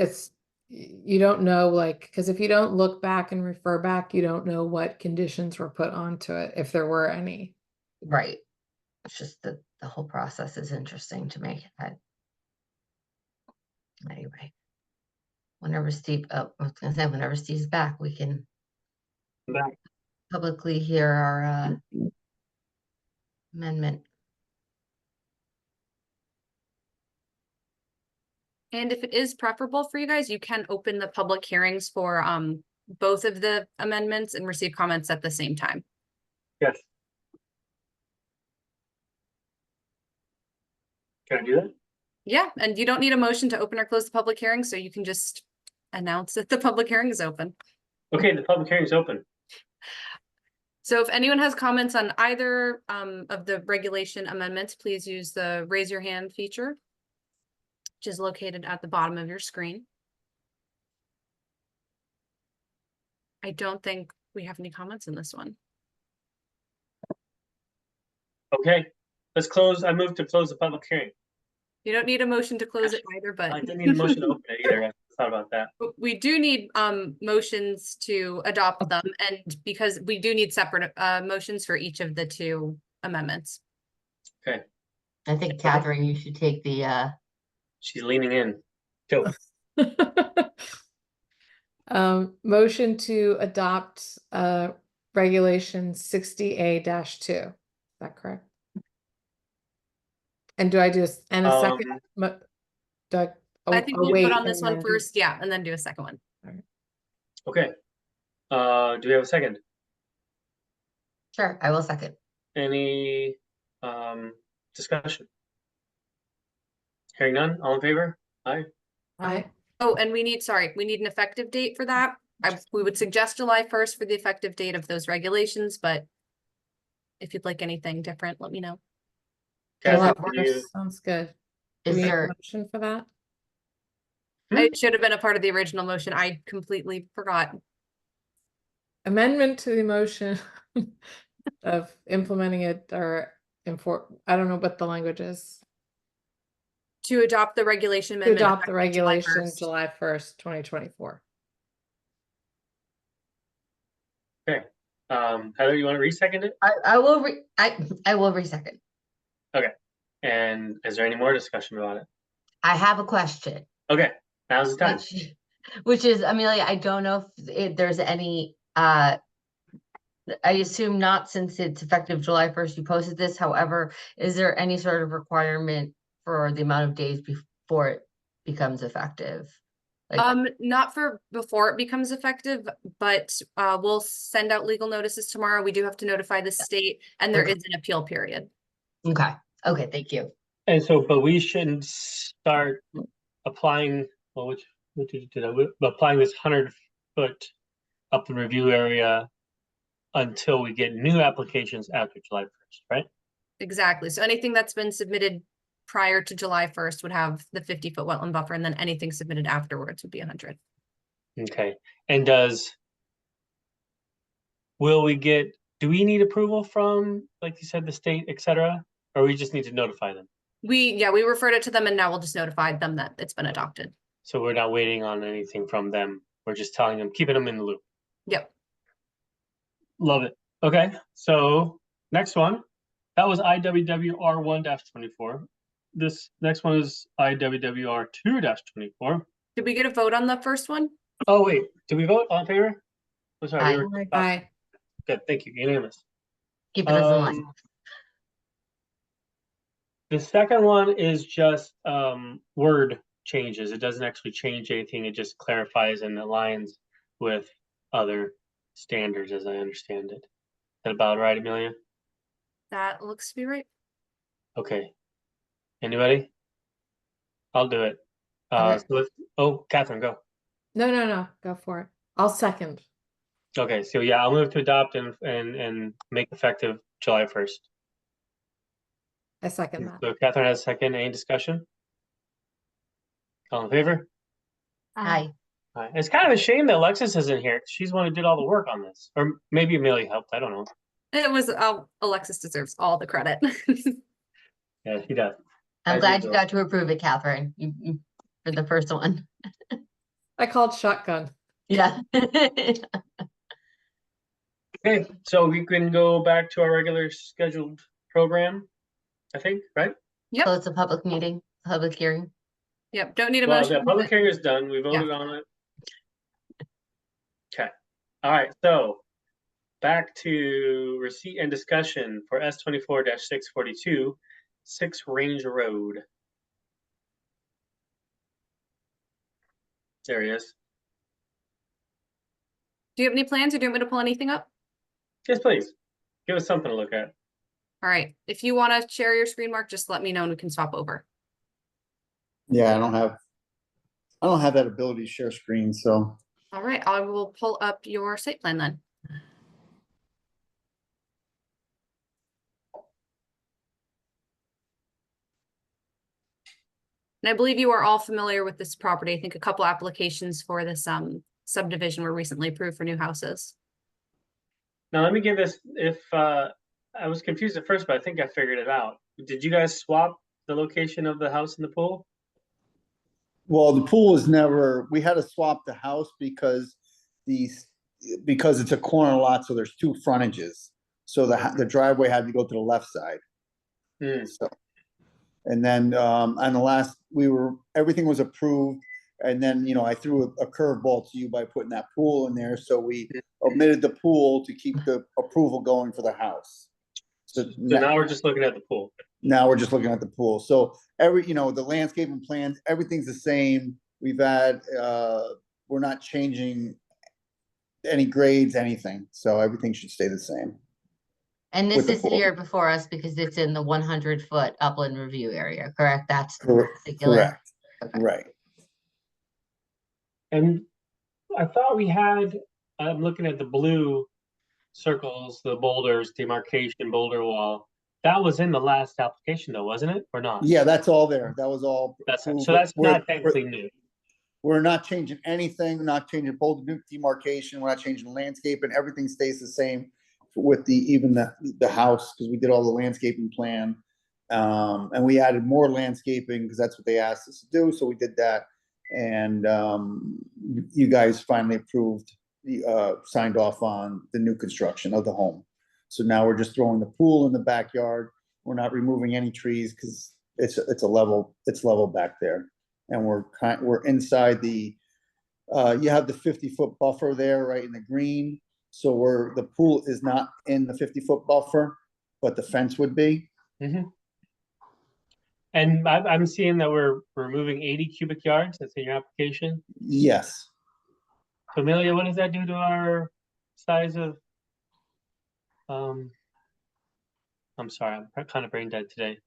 you don't know, like, cause if you don't look back and refer back, you don't know what conditions were put onto it, if there were any. Right. It's just that the whole process is interesting to me. Anyway. Whenever Steve, I was gonna say, whenever Steve's back, we can Back. publicly hear our amendment. And if it is preferable for you guys, you can open the public hearings for both of the amendments and receive comments at the same time. Yes. Can I do that? Yeah, and you don't need a motion to open or close the public hearing, so you can just announce that the public hearing is open. Okay, the public hearing is open. So if anyone has comments on either of the regulation amendments, please use the raise your hand feature, which is located at the bottom of your screen. I don't think we have any comments in this one. Okay, let's close. I move to close the public hearing. You don't need a motion to close it either, but I didn't need a motion to open it either. I thought about that. we do need motions to adopt them, and because we do need separate motions for each of the two amendments. Okay, I think Catherine, you should take the she's leaning in. Go. Motion to adopt regulation 60A-2. Is that correct? And do I just, and a second? Do I? I think we'll put on this one first, yeah, and then do a second one. Okay. Do we have a second? Sure, I will second. Any discussion? Hearing none, all in favor? Aye. Aye. Oh, and we need an effective date for that. We would suggest July 1st for the effective date of those regulations, but if you'd like anything different, let me know. Catherine, that can works. you- Sounds good. Do Is we need a there, motion for that? It should have been a part of the original motion. I completely forgot. Amendment to the motion of implementing it or I don't know what the language is. To adopt the regulation To amendment. adopt the effective July regulation 1st. July 1st, 2024. Heather, you want to resecond it? I will I will resecond. And is there any more discussion about it? I have a question. Okay, now's the time. Which is, Amelia, I don't know if there's any, I assume not, since it's effective July 1st, you posted this. However, is there any sort of requirement for the amount of days before it becomes effective? Like, Not for before it becomes effective, but we'll send out legal notices tomorrow. We do have to notify the state, and there Okay. is an appeal period. okay, thank you. And so, but we shouldn't start applying, well, which did you do that? Applying this 100-foot up the review area until we get new applications after July 1st, right? Exactly. So anything that's been submitted prior to July 1st would have the 50-foot wetland buffer, and then anything submitted afterwards would be 100. Okay, and do we need approval from, like you said, the state, et cetera? Or we just need to notify them? We referred it to them, and now we'll just notify them that it's been adopted. So we're not waiting on anything from them. We're just telling them, keeping them in the loop. Yep. Love it. Okay, so next one, that was IWWR 1-24. This next one is IWWR 2-24. Did we get a vote on the first one? Oh, wait, did we vote all in favor? I'm sorry. we were- Aye. Good, thank you, unanimous. Keep us in line. The second one is just word changes. It doesn't actually change anything. It just clarifies and aligns with other standards, as I understand it. Is that about right, Amelia? That looks to be right. Okay. Anybody? I'll do it. Okay. Catherine, go. No, go for it. I'll second. Okay, so yeah, I'll move to adopt and make effective July 1st. I second that. So Catherine has a second. Any discussion? All in favor? Hi. All right. It's kind of a shame that Alexis isn't here. She's the one who did all the work on this. Or maybe Amelia helped. I don't know. It was Alexis deserves all the credit. Yeah, she does. I'm As glad you usual. got to approve it, Catherine, you for the first one. I called shotgun. Yeah. Okay, so we can go back to our regular scheduled program, I think, right? So it's a public meeting, public hearing. Yep, don't need a Well, motion. the public hearing is done. We voted on it. Okay, all right, so back to receipt and discussion for S24-642, 6 Range Road. There he is. Do you have any plans, or do you want me to pull anything up? Yes, please. Give us something to look at. All right, if you want to share your screen, Mark, just let me know and we can swap over. Yeah, I don't have that ability to share screen, so. All right, I will pull up your site plan then. And I believe you are all familiar with this property. I think a couple applications for this subdivision were recently approved for new houses. Now, let me give this, I was confused at first, but I think I figured it out. Did you guys swap the location of the house and the pool? Well, the pool is never, we had to swap the house because it's a corner lot, so there's 2 frontages. So the driveway had to go to the left side. Hmm. So, and then, on the last, everything was approved. And then, I threw a curveball to you by putting that pool in there. So we omitted the pool to keep the approval going for the house. So now we're just looking at the pool. now we're just looking at the pool. So the landscaping plans, everything's the same. We've had, we're not changing any grades, anything. So everything should stay the same. And With this the is pool. here before us because it's in the 100-foot upland review area, correct? That's Correct, particular. correct, Okay. right. And I thought we had, I'm looking at the blue circles, the boulders, demarcation, boulder wall. That was in the last application though, wasn't it, or not? Yeah, that's all there. That was all. That's, approved. so that's We're- not technically new. We're not changing anything, we're not changing boulder demarcation, we're not changing landscape, and everything stays the same with even the house, because we did all the landscaping plan. And we added more landscaping, because that's what they asked us to do, so we did that. And, you guys finally approved signed off on the new construction of the home. So now we're just throwing the pool in the backyard. We're not removing any trees, because it's level back there. And we're inside the, you have the 50-foot buffer there, right in the green. So the pool is not in the 50-foot buffer, but the fence would be. Mhm. And I'm seeing that we're removing 80 cubic yards. That's in your application. Yes. So Amelia, what does that do to our size of? I'm sorry, I'm kind of brain dead today.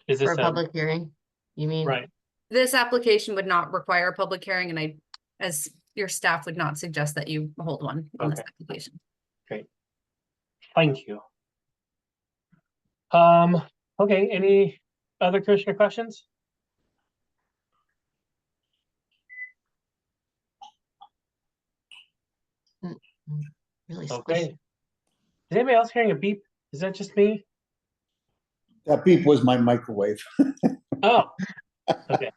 Is For this a public hearing, you mean? right? This application would not require a public hearing, and I, as your staff, would not suggest that you hold one on this Okay. application. Great. Thank you. Okay, any other commissioner questions? Really Okay. squishy. Is anybody else hearing a beep? Is that just me? That beep was my microwave. Oh, okay.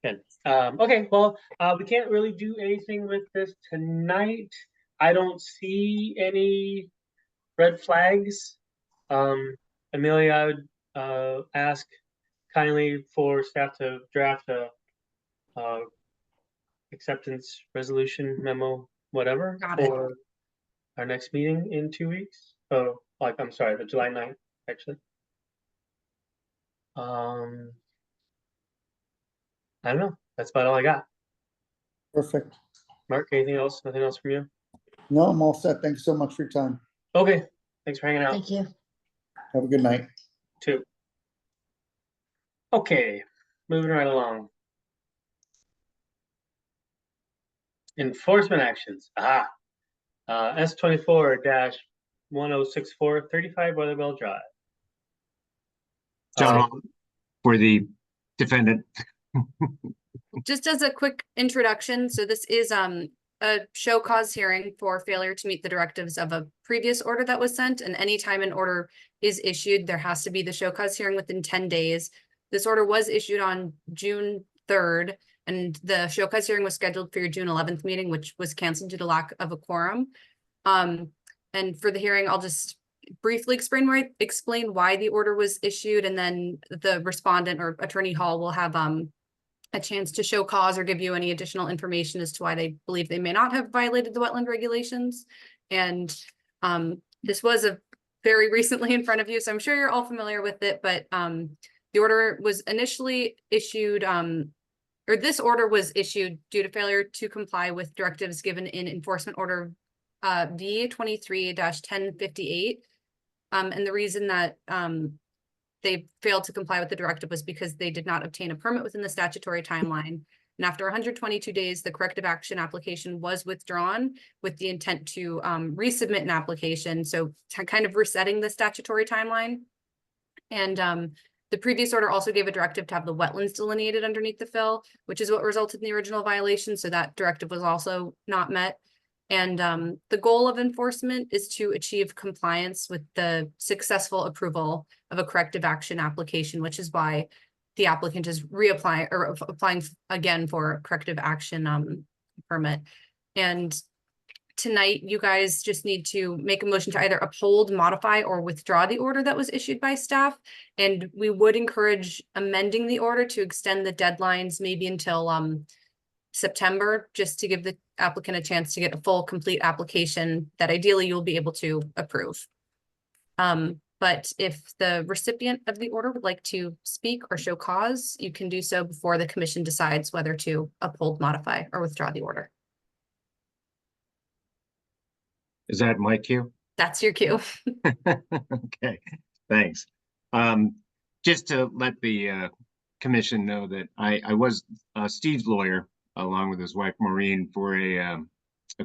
Good. Okay, well, we can't really do anything with this tonight. I don't see any red flags. Amelia, I would ask kindly for staff to draft a acceptance resolution memo, whatever, Got it. for our next meeting in 2 weeks. Oh, like, I'm sorry, the July 9th, actually. I don't know. That's about all I got. Perfect. Mark, anything else? Nothing else from you? No, I'm all set. Thanks so much for your time. Okay, thanks for hanging out Thank you. Have a good night. too. Okay, moving right along. Enforcement actions. S24-1064 35 Weatherbell Drive. John, Um, for the defendant. Just as a quick introduction, so this is a show cause hearing for failure to meet the directives of a previous order that was sent, and anytime an order is issued, there has to be the show cause hearing within 10 days. This order was issued on June 3rd, and the show cause hearing was scheduled for your June 11th meeting, which was canceled due to lack of a quorum. And for the hearing, I'll just briefly explain why the order was issued, and then the respondent or Attorney Hall will have a chance to show cause or give you any additional information as to why they believe they may not have violated the wetland regulations. And this was a very recently in front of you, so I'm sure you're all familiar with it, but the order was initially issued, or this order was issued due to failure to comply with directives given in Enforcement Order V23-1058. And the reason that they failed to comply with the directive was because they did not obtain a permit within the statutory timeline. And after 122 days, the corrective action application was withdrawn with the intent to resubmit an application. So kind of resetting the statutory timeline. And the previous order also gave a directive to have the wetlands delineated underneath the fill, which is what resulted in the original violation. So that directive was also not met. And the goal of enforcement is to achieve compliance with the successful approval of a corrective action application, which is why the applicant is reapplying or applying again for a corrective action permit. And tonight, you guys just need to make a motion to either uphold, modify, or withdraw the order that was issued by staff. And we would encourage amending the order to extend the deadlines maybe until September, just to give the applicant a chance to get a full, complete application that ideally you'll be able to approve. But if the recipient of the order would like to speak or show cause, you can do so before the commission decides whether to uphold, modify, or withdraw the order. Is that my cue? That's your cue. Okay, thanks. Just to let the commission know that I was Steve's lawyer along with his wife Maureen for a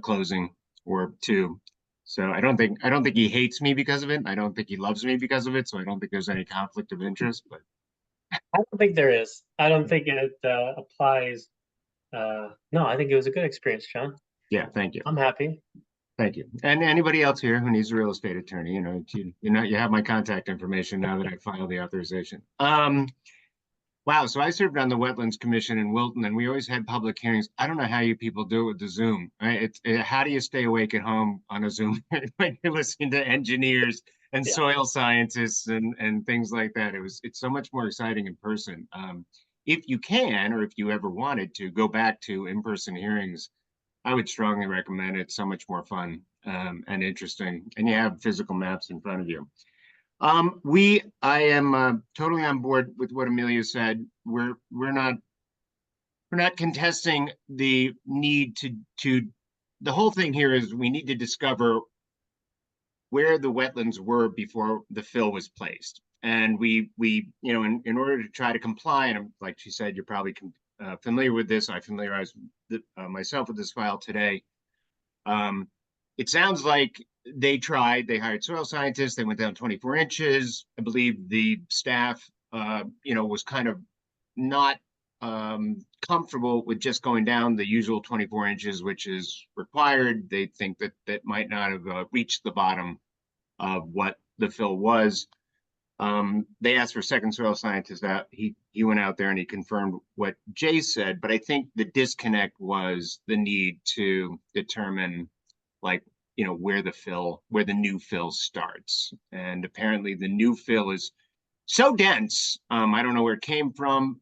closing or two. So I don't think he hates me because of it. I don't think he loves me because of it. So I don't think there's any conflict of interest, but I don't think there is. I don't think it applies. No, I think it was a good experience, John. yeah, thank you. I'm happy. Thank you. And anybody else here who needs a real estate attorney, you have my contact information now that I filed the authorization. Wow. So I served on the Wetlands Commission in Wilton, and we always had public hearings. I don't know how you people do it with the Zoom. Right? How do you stay awake at home on a Zoom when you're listening to engineers and soil scientists and things like that? It's so much more exciting in person. If you can, or if you ever wanted to go back to in-person hearings, I would strongly recommend it. It's so much more fun and interesting, and you have physical maps in front of you. I am totally on board with what Amelia said. We're not contesting the need to. The whole thing here is we need to discover where the wetlands were before the fill was placed, and we in order to try to comply, and like she said, you're probably familiar with this. I familiarized myself with this file today. It sounds like they hired soil scientists, they went down 24 inches. I believe the staff, was kind of not comfortable with just going down the usual 24 inches, which is required. They think that might not have reached the bottom of what the fill was. They asked for a second soil scientist out. He went out there and he confirmed what Jay said, but I think the disconnect was the need to determine where the new fill starts. And apparently the new fill is so dense. I don't know where it came from,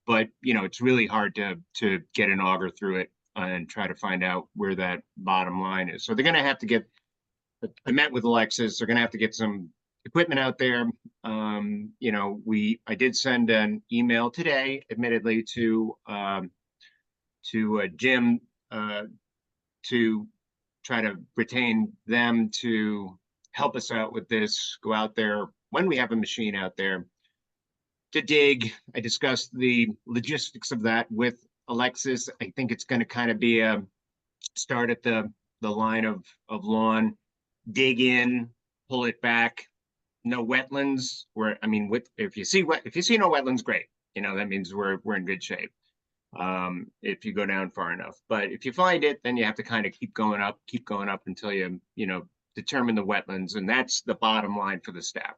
but it's really hard to get an auger through it and try to find out where that bottom line is. So they're going to have to get, I met with Alexis, they're going to have to get some equipment out there. I did send an email today, admittedly, to Jim to try to retain them to help us out with this, go out there when we have a machine out there to dig. I discussed the logistics of that with Alexis. I think it's going to kind of be a start at the line of lawn, dig in, pull it back. No wetlands, if you see no wetlands, great. That means we're in good shape. If you go down far enough, but if you find it, then you have to kind of keep going up until you determine the wetlands, and that's the bottom line for the staff.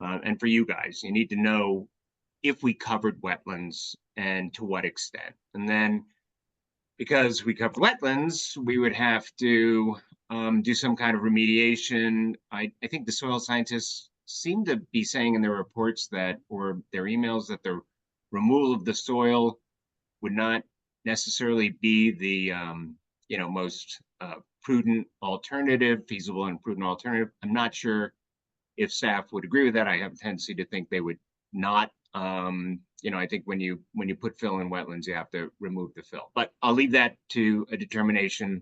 And for you guys, you need to know if we covered wetlands and to what extent. And then because we covered wetlands, we would have to do some kind of remediation. I think the soil scientists seem to be saying in their reports or their emails that the removal of the soil would not necessarily be the most feasible and prudent alternative. I'm not sure if staff would agree with that. I have a tendency to think they would not. I think when you put fill in wetlands, you have to remove the fill. But I'll leave that to a determination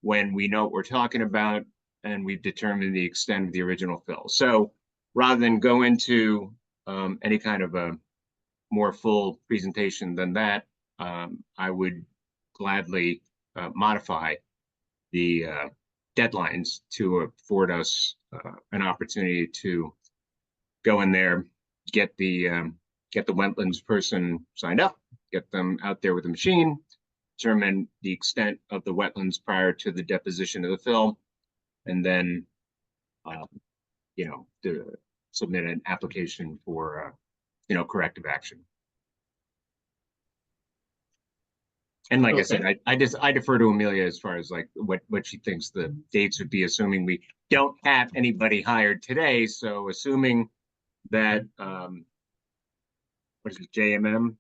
when we know what we're talking about and we've determined the extent of the original fill. So rather than go into any kind of a more full presentation than that, I would gladly modify the deadlines to afford us an opportunity to go in there, get the wetlands person signed up, get them out there with the machine, determine the extent of the wetlands prior to the deposition of the fill, and then to submit an application for corrective action. And like I said, I defer to Amelia as far as what she thinks the dates would be, assuming we don't have anybody hired today. So assuming that what is it, JMM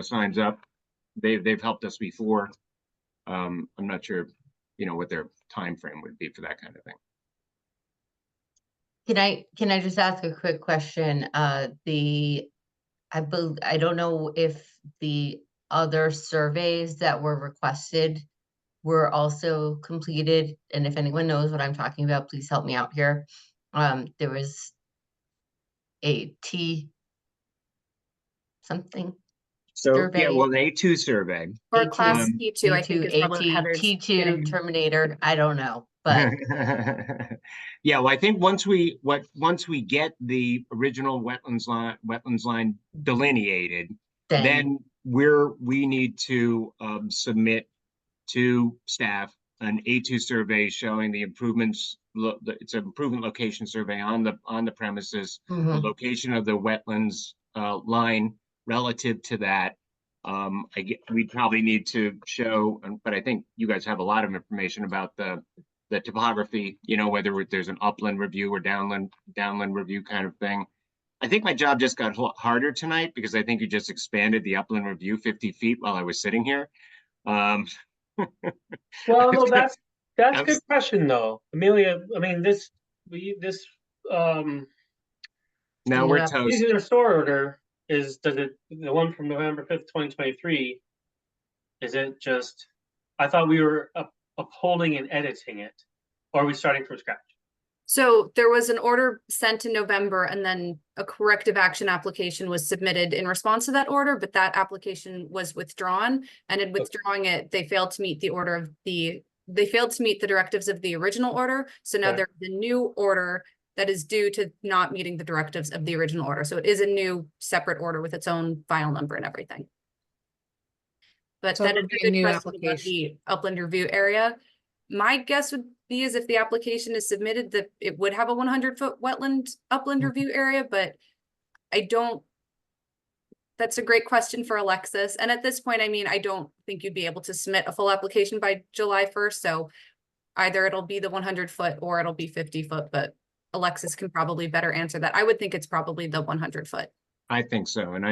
signs up. They've helped us before. I'm not sure what their time frame would be for that kind of thing. Can I just ask a quick question? I don't know if the other surveys that were requested were also completed. And if anyone knows what I'm talking about, please help me out here. There was a something. So, yeah, survey. well, the A2 survey. Or A2, class um, E2, I think is probably what Heather's T2 getting. Terminator, I don't know, but Yeah, well, I think once we get the original wetlands line delineated, then we need to submit to staff an A2 survey showing the improvements. It's an improvement location survey on the premises, the Mhm. location of the wetlands line relative to that. We probably need to show, but I think you guys have a lot of information about the topography, you know, whether there's an upland review or downland review kind of thing. I think my job just got harder tonight because I think you just expanded the upland review 50 feet while I was sitting here. Well, no, that's a good question though, Amelia. I mean, now we're Yeah. toast. using the restore order the one from November 5th, 2023, is it just, I thought we were upholding and editing it, or are we starting from scratch? So there was an order sent in November and then a corrective action application was submitted in response to that order, but that application was withdrawn. And in withdrawing it, they failed to meet the directives of the original order. So now Okay. there's a new order that is due to not meeting the directives of the original order. So it is a new separate order with its own file number and everything. But So that it'll is be a a good new question about application. the upland review area. My guess would be is if the application is submitted, that it would have a 100-foot upland review area, but I don't. That's a great question for Alexis. And at this point, I mean, I don't think you'd be able to submit a full application by July 1st. So either it'll be the 100-foot or it'll be 50-foot, but Alexis can probably better answer that. I would think it's probably the 100-foot. I think so, and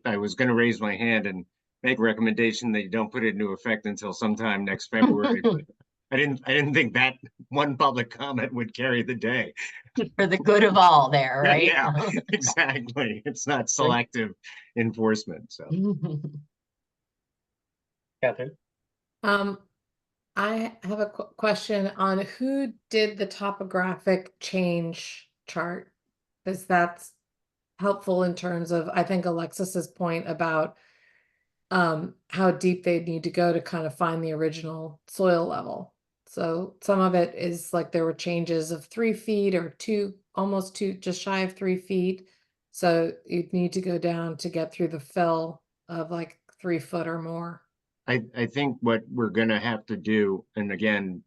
I was going to raise my hand and make a recommendation that you don't put it into effect until sometime next February. But I didn't think that one public comment would carry the day. For the good of all there, right? Yeah, exactly. It's not selective enforcement, so. Catherine? I have a question on who did the topographic change chart? Because that's helpful in terms of, I think, Alexis's point about how deep they need to go to kind of find the original soil level. So some of it is like there were changes of 3 feet or almost 2, just shy of 3 feet. So you'd need to go down to get through the fill of like 3 foot or more. I think what we're gonna have to do, and again,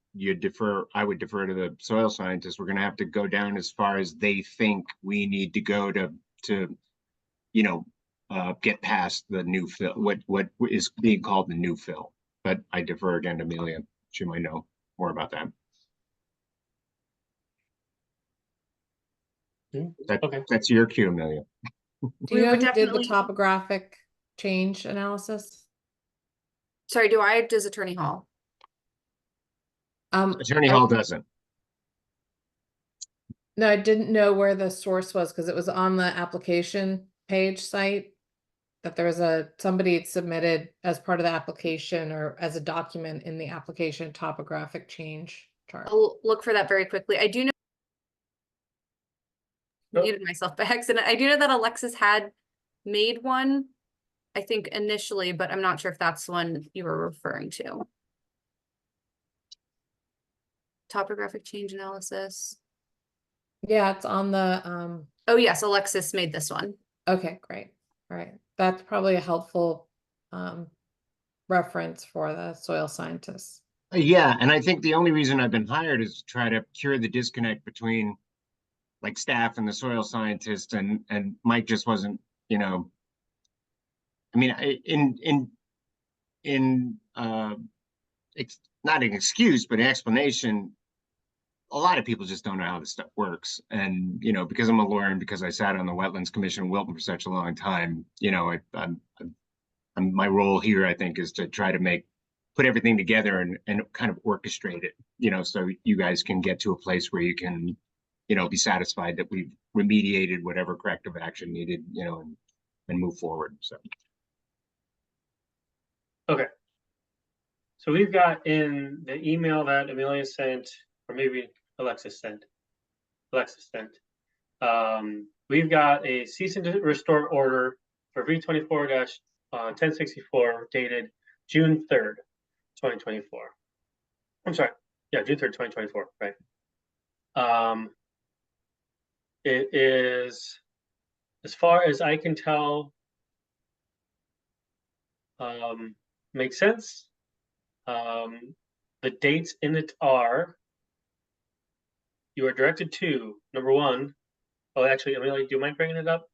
I would defer to the soil scientists, we're gonna have to go down as far as they think we need to go to, you know, get past the new fill, what is being called the new fill. But I defer again to Amelia. She might know more about that. Okay. That's your cue, Amelia. Do We you know would who did the definitely- topographic change analysis? Sorry, does Attorney Hall? Attorney Hall doesn't. No, I didn't know where the source was because it was on the application page site. That there was somebody had submitted as part of the application or as a document in the application topographic change chart. I'll look for that very quickly. I do know. Oh. Muted myself by accident. I do know that Alexis had made one, I think initially, but I'm not sure if that's the one you were referring to. Topographic change analysis. Yeah, it's on the, Oh yes, Alexis made this one. okay, great. All right. That's probably a helpful reference for the soil scientists. Yeah, and I think the only reason I've been hired is to try to cure the disconnect between like staff and the soil scientist, and Mike just wasn't, you know. I mean, it's not an excuse, but an explanation. A lot of people just don't know how this stuff works, and you know, because I'm a lawyer and because I sat on the Wetlands Commission in Wilton for such a long time, you know, my role here, I think, is to try to put everything together and kind of orchestrate it, you know, so you guys can get to a place where you can, you know, be satisfied that we've remediated whatever corrective action needed, you know, and move forward. So. Okay. So we've got in the email that Amelia sent, or maybe Alexis sent. We've got a cease and restore order for V24-1064 dated June 3rd, 2024. I'm sorry, yeah, June 3rd, 2024, right? It is, as far as I can tell, makes sense. The dates in it are, you are directed to, number one, oh, actually, Amelia, do you mind bringing it up?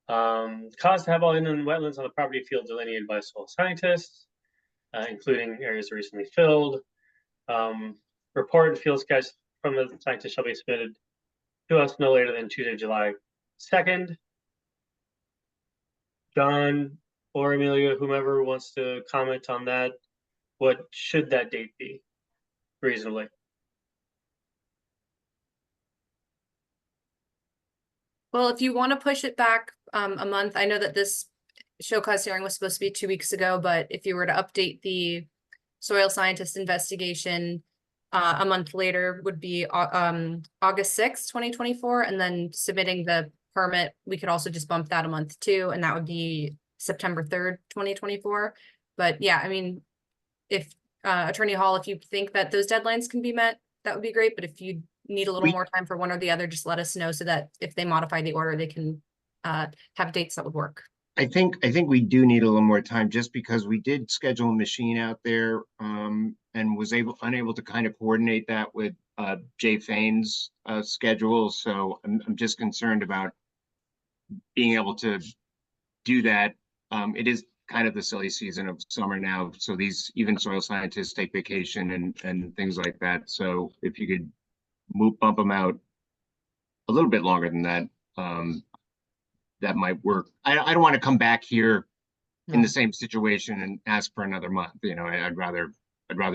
Cause to have all inland wetlands on the property field delineated by soil scientists, including areas recently filled. Report and field sketch from the scientist shall be submitted to us no later than Tuesday, July 2nd. John or Amelia, whomever wants to comment on that, what should that date be reasonably? Well, if you want to push it back a month, I know that this show cause hearing was supposed to be 2 weeks ago, but if you were to update the soil scientist investigation a month later would be August 6th, 2024, and then submitting the permit, we could also just bump that a month too, and that would be September 3rd, 2024. But yeah, I mean, if Attorney Hall, if you think that those deadlines can be met, that would be great. But if you need a little more time for one or the other, just let us know so that if they modify the order, they can have dates that would work. I think we do need a little more time just because we did schedule a machine out there and was unable to kind of coordinate that with Jay Fain's schedule. So I'm just concerned about being able to do that. It is kind of the silly season of summer now, so these even soil scientists take vacation and things like that. So if you could bump them out a little bit longer than that, that might work. I don't want to come back here in the same situation and ask for another month. You know, I'd rather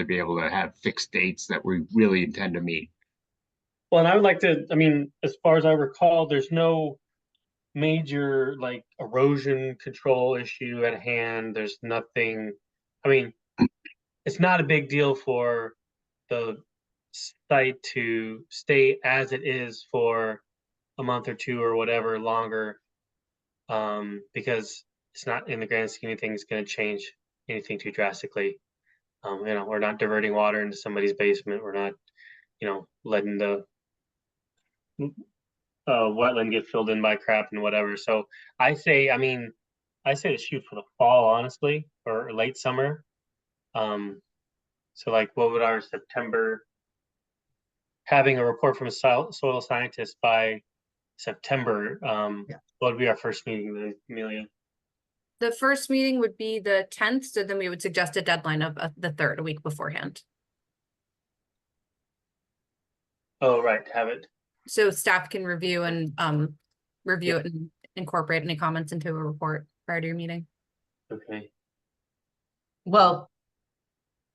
be able to have fixed dates that we really intend to meet. Well, and I would like to, I mean, as far as I recall, there's no major like erosion control issue at hand. There's nothing, I mean, it's not a big deal for the site to stay as it is for a month or two or whatever longer, because it's not, in the grand scheme of things, going to change anything too drastically. You know, we're not diverting water into somebody's basement. We're not, you know, letting the wetland get filled in by crap and whatever. So I say to shoot for the fall, honestly, or late summer. So like, what would our September, having a report from a soil scientist by September, what would be our first meeting then, Amelia? The first meeting would be the 10th, so then we would suggest a deadline of the 3rd, a week beforehand. Oh, right, have it. So staff can review and review it and incorporate any comments into a report prior to your meeting. Okay. Well,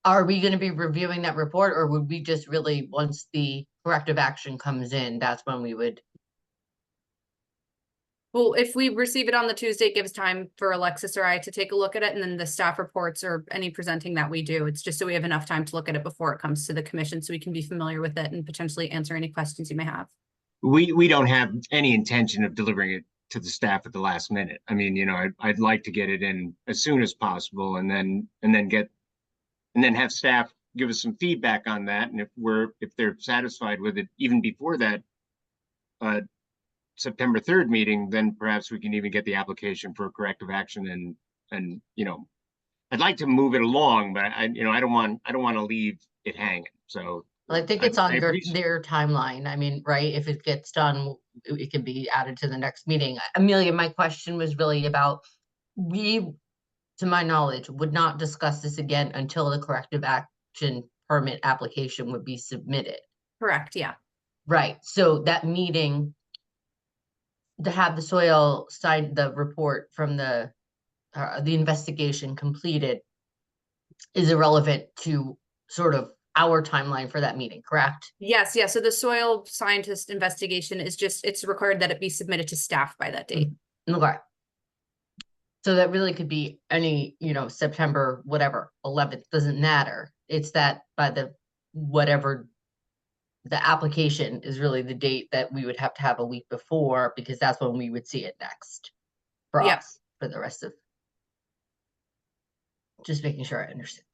are we going to be reviewing that report, or would we just really, once the corrective action comes in, that's when we would? Well, if we receive it on the Tuesday, it gives time for Alexis or I to take a look at it, and then the staff reports or any presenting that we do. It's just so we have enough time to look at it before it comes to the commission, so we can be familiar with it and potentially answer any questions you may have. We don't have any intention of delivering it to the staff at the last minute. I mean, you know, I'd like to get it in as soon as possible, and then have staff give us some feedback on that. And if they're satisfied with it even before that September 3rd meeting, then perhaps we can even get the application for corrective action. And you know, I'd like to move it along, but I don't want to leave it hanging. So Well, I think it's on their timeline. I mean, right, if it gets done, it can be added to the next meeting. Amelia, my question was really about, we, to my knowledge, would not discuss this again until the corrective action permit application would be submitted. Correct, yeah. Right, so that meeting, to have the soil side, the report from the investigation completed, is irrelevant to sort of our timeline for that meeting, correct? Yes, yeah. So the soil scientist investigation is just, it's required that it be submitted to staff by that date. Okay. So that really could be any, September, whatever, 11th, doesn't matter. It's that by the whatever the application is really the date that we would have to have a week before, because that's when we would see it next for Yeah. us, for the rest of. Just making sure I understand.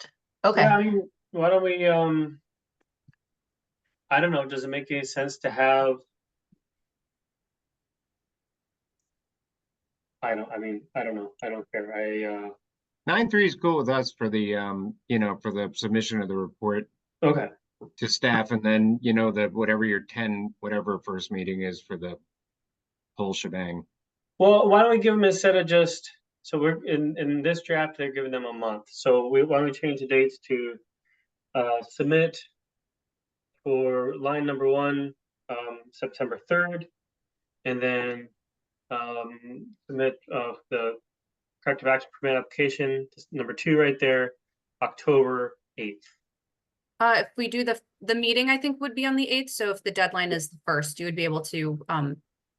Okay. Yeah, I mean, why don't we, I don't know, does it make any sense to have? I don't know, I don't care, 9-3 is cool with us for the, for the submission of the report okay. to staff, and then, the, whatever your 10, whatever first meeting is for the whole shebang. Well, why don't we give them instead of just, so we're in this draft, they're giving them a month. So why don't we change the dates to submit for line number 1, September 3rd, and then submit the corrective action permit application, number 2 right there, October 8th. If we do the meeting, I think would be on the 8th. So if the deadline is the 1st, you would be able to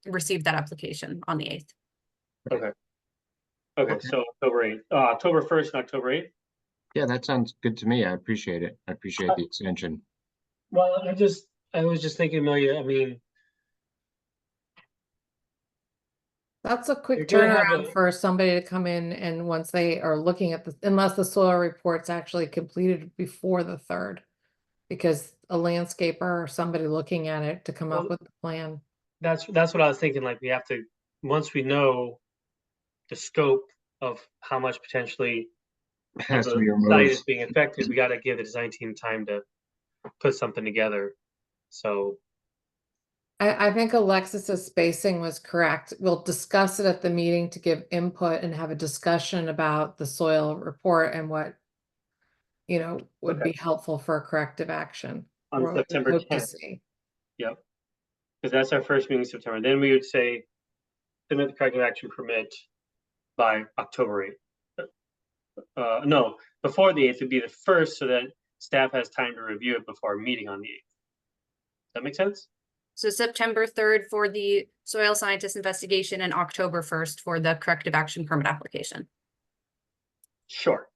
receive that application on the 8th. Okay. Okay, so October 8th, October 1st and October 8th. Yeah, that sounds good to me. I appreciate it. I appreciate the extension. Well, I was just thinking, Amelia, I mean, That's a quick You're gonna have turnaround for somebody to come in and once they are looking at unless the soil report's actually completed before the 3rd. Because a landscaper or somebody looking at it to come up Well, with the plan. that's what I was thinking, like, we have to, once we know the scope of how much potentially of Has to be the site removed. is being affected, we gotta give the design team time to put something together. So, I think Alexis's spacing was correct. We'll discuss it at the meeting to give input and have a discussion about the soil report and what would Okay. be helpful for corrective action. on What we September hope to 10th, see. yep. Because that's our first meeting in September. Then we would say submit the corrective action permit by October 8th. No, before the 8th would be the 1st, so that staff has time to review it before our meeting on the 8th. Does that make sense? So September 3rd for the soil scientist investigation and October 1st for the corrective action permit application. Sure.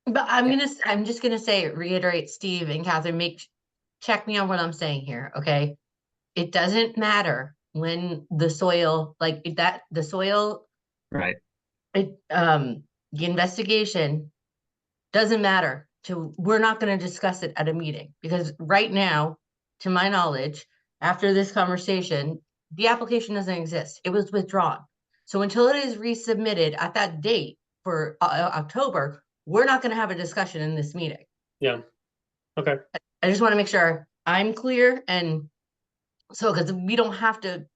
But I'm just gonna say, reiterate, Steve and Catherine, check me on what I'm saying here, okay? It doesn't matter when the soil, the soil, Right. the investigation doesn't matter we're not gonna discuss it at a meeting, because right now, to my knowledge, after this conversation, the application doesn't exist. It was withdrawn. So until it is resubmitted at that date for October, we're not gonna have a discussion in this meeting. Yeah. Okay. I just want to make sure I'm clear, and so, because we don't have to,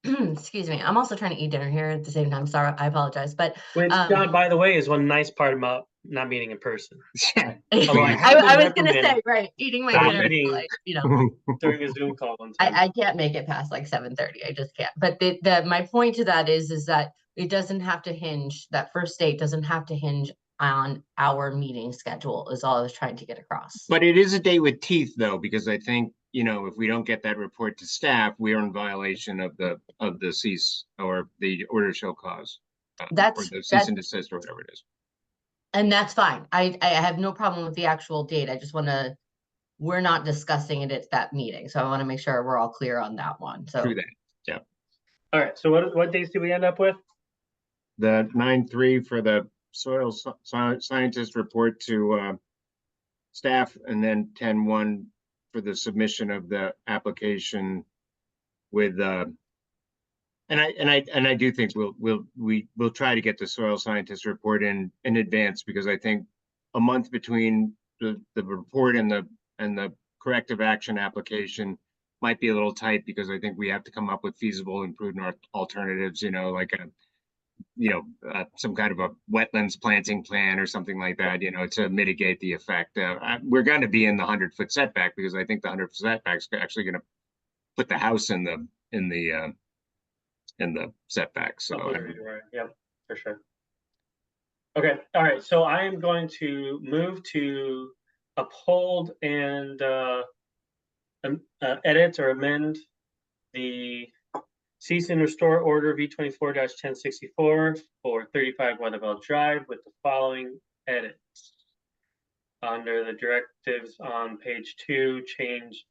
excuse me, I'm also trying to eat dinner here at the same time. Sorry, I apologize, but Which, John, by the way, is one nice part about not meeting in person. Yeah. Although I have been I was gonna say, reprimanded right, eating my for dinner, eating like, during a Zoom call one time. I can't make it past like 7:30. I just can't. But my point to that is that it doesn't have to hinge, that first date doesn't have to hinge on our meeting schedule, is all I was trying to get across. But it is a day with teeth, though, because I think, if we don't get that report to staff, we are in violation of the cease or the order shall cause. Or the cease and desist or whatever it is. And that's fine. I have no problem with the actual date. I just we're not discussing it at that meeting. So I want to make sure we're all clear on that one. So True that. Yeah. All right, so what dates did we end up with? The 9-3 for the soil scientist report to staff, and then 10-1 for the submission of the application with and I do think we'll try to get the soil scientist report in advance, because I think a month between the report and the corrective action application might be a little tight, because I think we have to come up with feasible and prudent alternatives, like some kind of a wetlands planting plan or something like that, to mitigate the effect. We're going to be in the 100-foot setback, because I think the 100-foot setback is actually going to put the house in the setback. So Right. Yep, for sure. Okay, all right, so I am going to move to uphold and edit or amend the cease and restore order V24-1064 for 35 Weatherville Drive with the following edits. Under the directives on page 2, change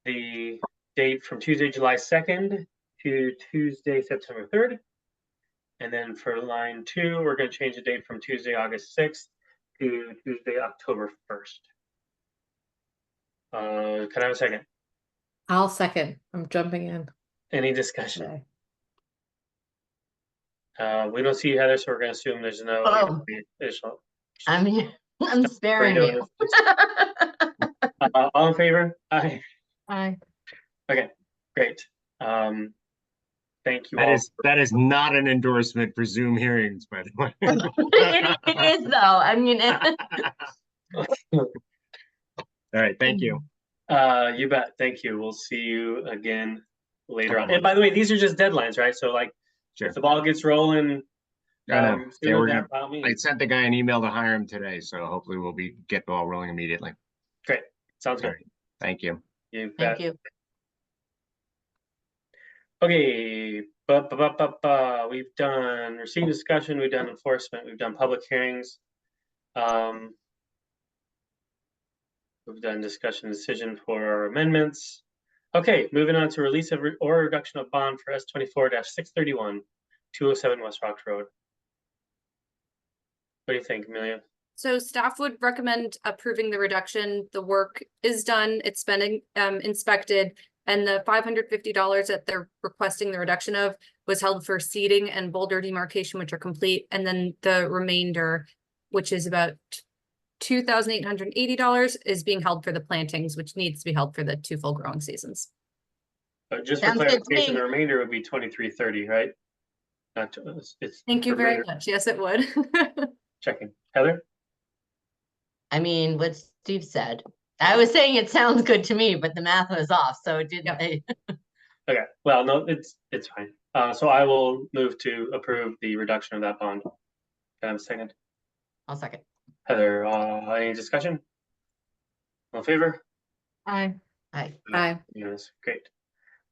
the date from Tuesday, July 2nd to Tuesday, September 3rd. And then for line 2, we're going to change the date from Tuesday, August 6th to Tuesday, October 1st. Can I have a second? I'll second. I'm jumping in Any discussion? today. We don't see Heather, so we're going to assume there's no Oh. additional. I mean, I'm sparing you. All in favor? Aye. Aye. Okay, great. Thank you all. That is not an endorsement for Zoom hearings, by the way. It is though. I mean, All right, thank you. You bet. Thank you. We'll see you again later on. And by the way, these are just deadlines, right? So like, Sure. if the ball gets rolling, I know. They sooner were than gonna- by all means. I sent the guy an email to hire him today, so hopefully we'll get the ball rolling immediately. Great. Sounds All good. right. Thank you. You thank bet. you. Okay, we've done receipt discussion, we've done enforcement, we've done public hearings. We've done discussion decision for amendments. Okay, moving on to release of or reduction of bond for S24-631, 207 West Rock Road. What do you think, Amelia? So staff would recommend approving the reduction. The work is done, it's been inspected, and the $550 that they're requesting the reduction of was held for seeding and boulder demarcation, which are complete, and then the remainder, which is about $2,880, is being held for the plantings, which needs to be held for the 2 full growing seasons. Just for Sounds good to clarification, me. the remainder would be 2330, right? Not it's Thank you the very remainder. much. Yes, it would. Checking. Heather? I mean, what Steve said. I was saying it sounds good to me, but the math was off, so it didn't. Okay, well, no, it's fine. So I will move to approve the reduction of that bond. Can I have a second? I'll second. Heather, any discussion? All in favor? Aye. Aye. Aye. Yes, great.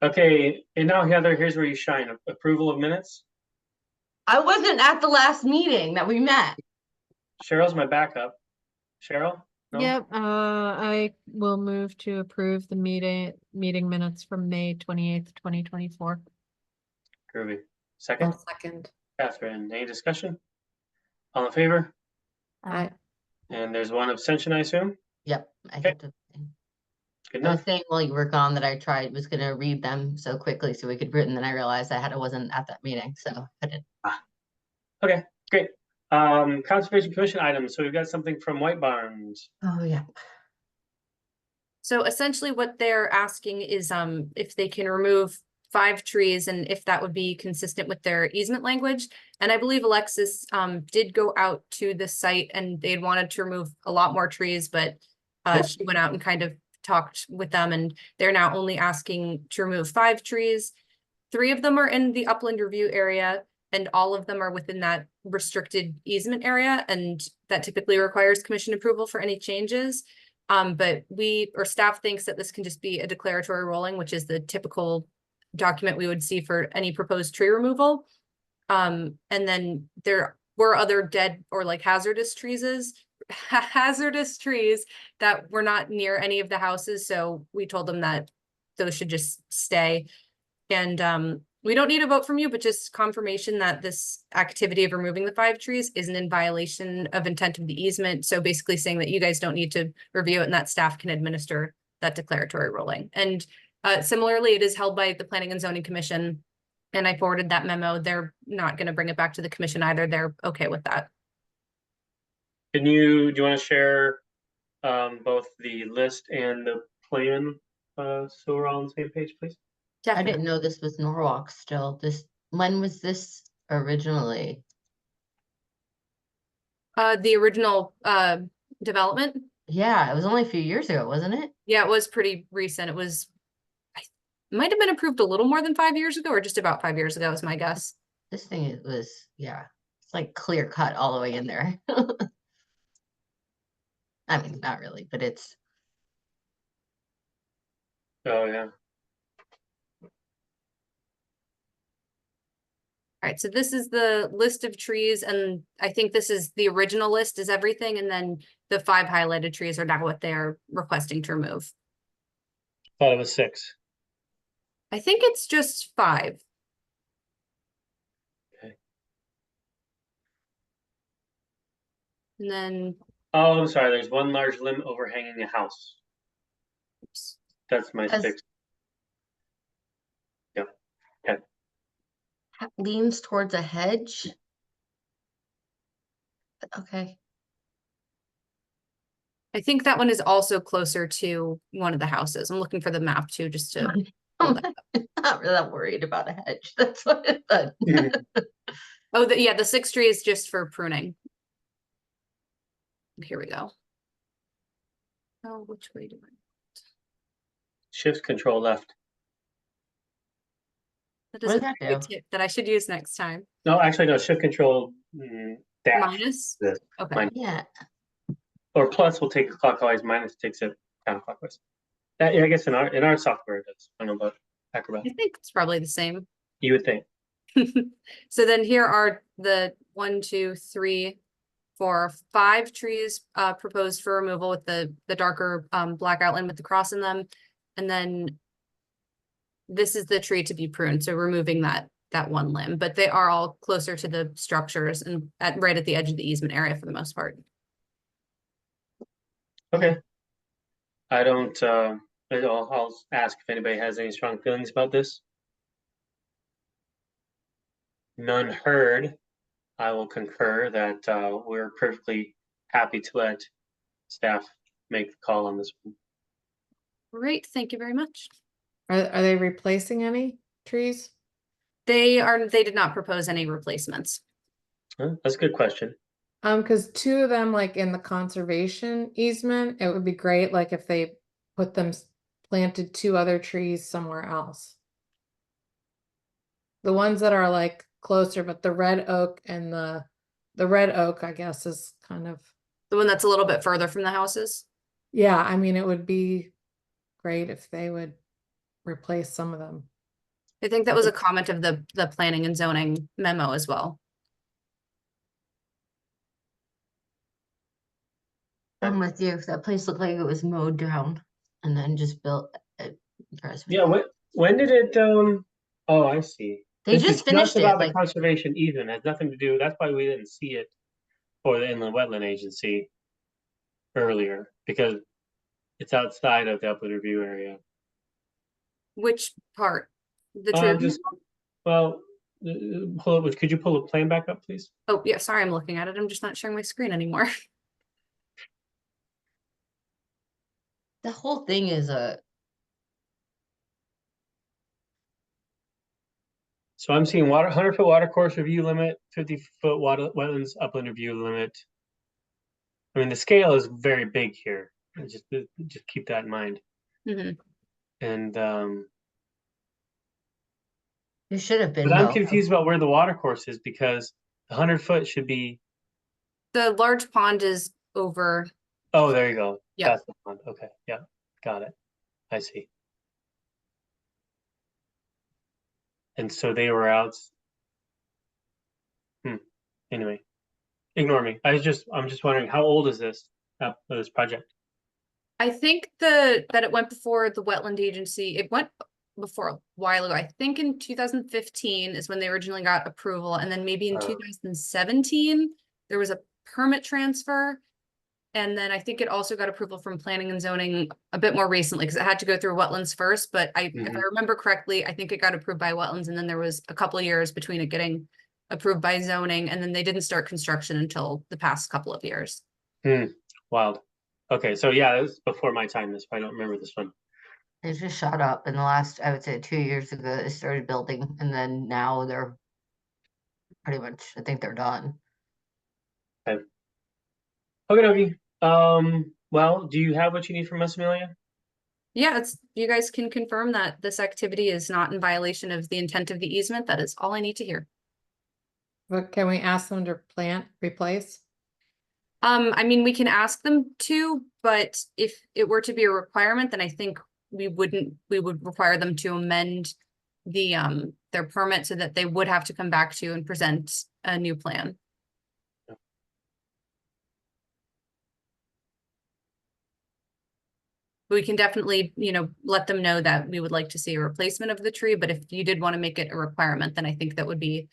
Okay, and now Heather, here's where you shine. Approval of minutes. I wasn't at the last meeting that we met. Cheryl's my backup. Cheryl? No? Yep, I will move to approve the meeting minutes from May 28th, 2024. Groovy. I'll Second, second. Catherine, any discussion? All in favor? Aye. And there's one abstention, I assume? Yep. I Okay. had to. Good I was enough. saying while you were gone that I was gonna read them so quickly so we could read, and then I realized I wasn't at that meeting, so I didn't. Okay, great. Conservation Commission items. So we've got something from White Barns. Oh, yeah. So essentially what they're asking is if they can remove 5 trees and if that would be consistent with their easement language. And I believe Alexis did go out to the site and they'd wanted to remove a lot more trees, but she went out and kind of talked with them, and they're now only asking to remove 5 trees. 3 of them are in the upland review area, and all of them are within that restricted easement area, and that typically requires commission approval for any changes. But staff thinks that this can just be a declaratory ruling, which is the typical document we would see for any proposed tree removal. And then there were other dead or like hazardous trees that were not near any of the houses. So we told them that those should just stay. And we don't need a vote from you, but just confirmation that this activity of removing the 5 trees isn't in violation of intent of the easement. So basically saying that you guys don't need to review it and that staff can administer that declaratory ruling. And similarly, it is held by the Planning and Zoning Commission. And I forwarded that memo. They're not going to bring it back to the commission either. They're okay with that. Do you want to share both the list and the plan so we're all on the same page, please? I didn't know this was Norwalk still. When was this originally? The original development. Yeah, it was only a few years ago, wasn't it? Yeah, it was pretty recent. It might have been approved a little more than 5 years ago, or just about 5 years ago is my guess. This thing yeah, it's like clear cut all the way in there. I mean, not really, but it's. Oh, yeah. All right, so this is the list of trees, and I think this is the original list is everything, and then the 5 highlighted trees are now what they are requesting to remove. Thought it was 6. I think it's just 5. Okay. And then, Oh, I'm sorry, there's one large limb overhanging a house. oops, That's my As- 6. Leans towards a hedge. Okay, I think that one is also closer to one of the houses. I'm looking for the map too, just to, I'm not really that worried about a hedge. That's what it said. oh, yeah, the 6th tree is just for pruning. Here we go. Oh, which way do I? Shift control left. That What is a does that great do? tip that I should use next time. No, actually, no, shift control dash. Minus? This. Okay. Minus. Yeah, Or plus will take it clockwise, minus takes it counterclockwise. Yeah, I guess in our software it does. I don't know about Acrobat. I think it's probably the same. You would think. So then here are the 1, 2, 3, 4, 5 trees proposed for removal with the darker black outline with the cross in them. And then this is the tree to be pruned, so removing that one limb, but they are all closer to the structures and right at the edge of the easement area for the most part. Okay. I don't, I'll ask if anybody has any strong feelings about this. None heard. I will concur that we're perfectly happy to let staff make the call on this one. Great, thank you very much. Are they replacing any trees? They did not propose any replacements. Huh, that's a good question. Because 2 of them, like in the conservation easement, it would be great, like if they put them, planted 2 other trees somewhere else. The ones that are like closer, but the red oak and the red oak, I guess, is kind of, The one that's a little bit further from the houses. yeah, I mean, it would be great if they would replace some of them. I think that was a comment of the planning and zoning memo as well. I'm with you. That place looked like it was mowed down and then just built. Impressed me. Yeah, when did it, oh, I see. They This just is finished it, about the like- conservation easement, has nothing to do, that's why we didn't see it for the Inland Wetland Agency earlier, because it's outside of the upland review area. Which part? The tree? Just, well, could you pull the plan back up, please? Oh, yeah, sorry, I'm looking at it. I'm just not sharing my screen anymore. The whole thing is a, So I'm seeing 100-foot water course review limit, 50-foot wetlands upland review limit. I mean, the scale is very big here. Just keep that in mind. Mhm. And it should have been. but I'm built. confused about where the water course is because the 100-foot should be. The large pond is over. Oh, there you go. Yeah. That's the pond. Okay, yeah, got it. I see. And so they were out. Anyway, ignore me. I'm just wondering how old is this project? I think that it went before the wetland agency. It went before a while ago. I think in 2015 is when they originally got approval, and then maybe in 2017 there was a permit transfer. And then I think it also got approval from planning and zoning a bit more recently because it had to go through wetlands first. But if I remember correctly, I think it got approved by wetlands, and then there was a couple of years between it getting approved by zoning, and then they didn't start construction until the past couple of years. Wild. Okay, so yeah, it was before my time. This I don't remember this one. It just shot up in the last, I would say 2 years ago, they started building, and then now they're pretty much, I think they're done. Okay. Well, do you have what you need from us, Amelia? Yeah, you guys can confirm that this activity is not in violation of the intent of the easement. That is all I need to hear. But can we ask them to replace? I mean, we can ask them to, but if it were to be a requirement, then I think we would require them to amend their permit so that they would have to come back to you and present a new plan. We can definitely, let them know that we would like to see a replacement of the tree, but if you did want to make it a requirement, then I think that would be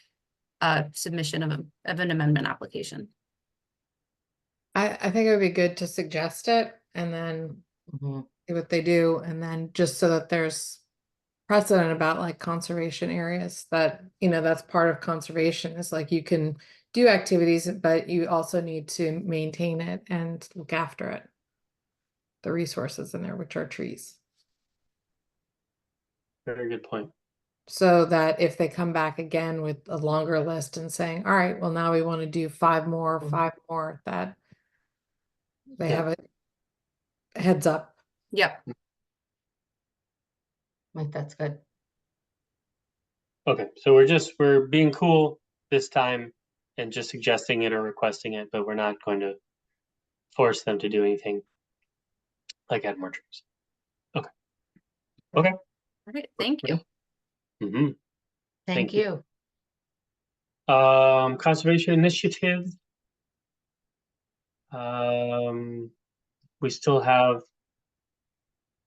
a submission of an amendment application. I think it would be good to suggest it and then Mhm. see what they do, and then just so that there's precedent about like conservation areas that, that's part of conservation is like you can do activities, but you also need to maintain it and look after it. The resources in there, which are trees. Very good point. So that if they come back again with a longer list and saying, all right, well, now we want to do 5 more, that they Yeah. have a heads up. Yep. Like, that's good. Okay, so we're being cool this time and just suggesting it or requesting it, but we're not going to force them to do anything like add more trees. Okay. All right, thank you. Mm-hmm. Thank Thank you. you. Conservation initiative. We still have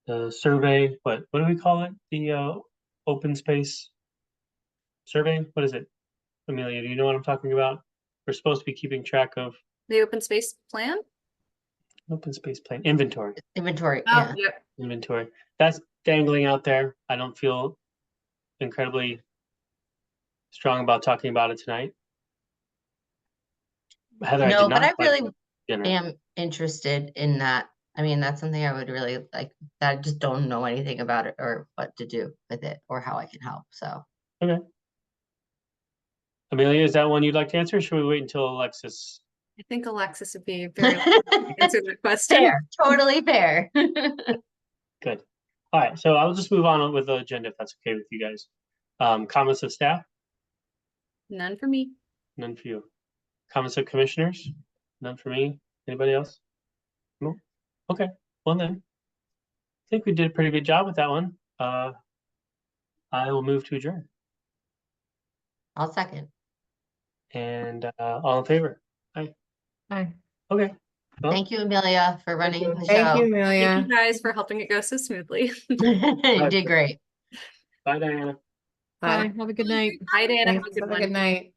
the survey, what do we call it? The open space survey? What is it? Amelia, do you know what I'm talking about? We're supposed to be keeping track of The open space plan? open space plan inventory. Inventory, Oh, yeah. yep. Inventory. That's dangling out there. I don't feel incredibly strong about talking about it tonight. Heather, I No, did but not. I like really dinner. am interested in that. I mean, that's something I would really like, that I just don't know anything about it or what to do with it or how I can help, so. Okay. Amelia, is that one you'd like to answer? Or should we wait until Alexis? I think Alexis would be very answer the question. Fair, totally fair. Good. All right, so I'll just move on with the agenda if that's okay with you guys. Comments of staff? None for me. None for you. Comments of commissioners? None for me. Anybody else? No? Okay, well then. I think we did a pretty good job with that one. I will move to adjourn. I'll second. And all in favor? Aye. Hi. Okay. Well, Thank you, Amelia, for running the Thank you, show. Amelia. Thank you guys for helping it go so smoothly. You did great. bye, Diana. Bye. Bye. Have a good night. Hi, Diana. Have a Thanks. good Have a one. good night.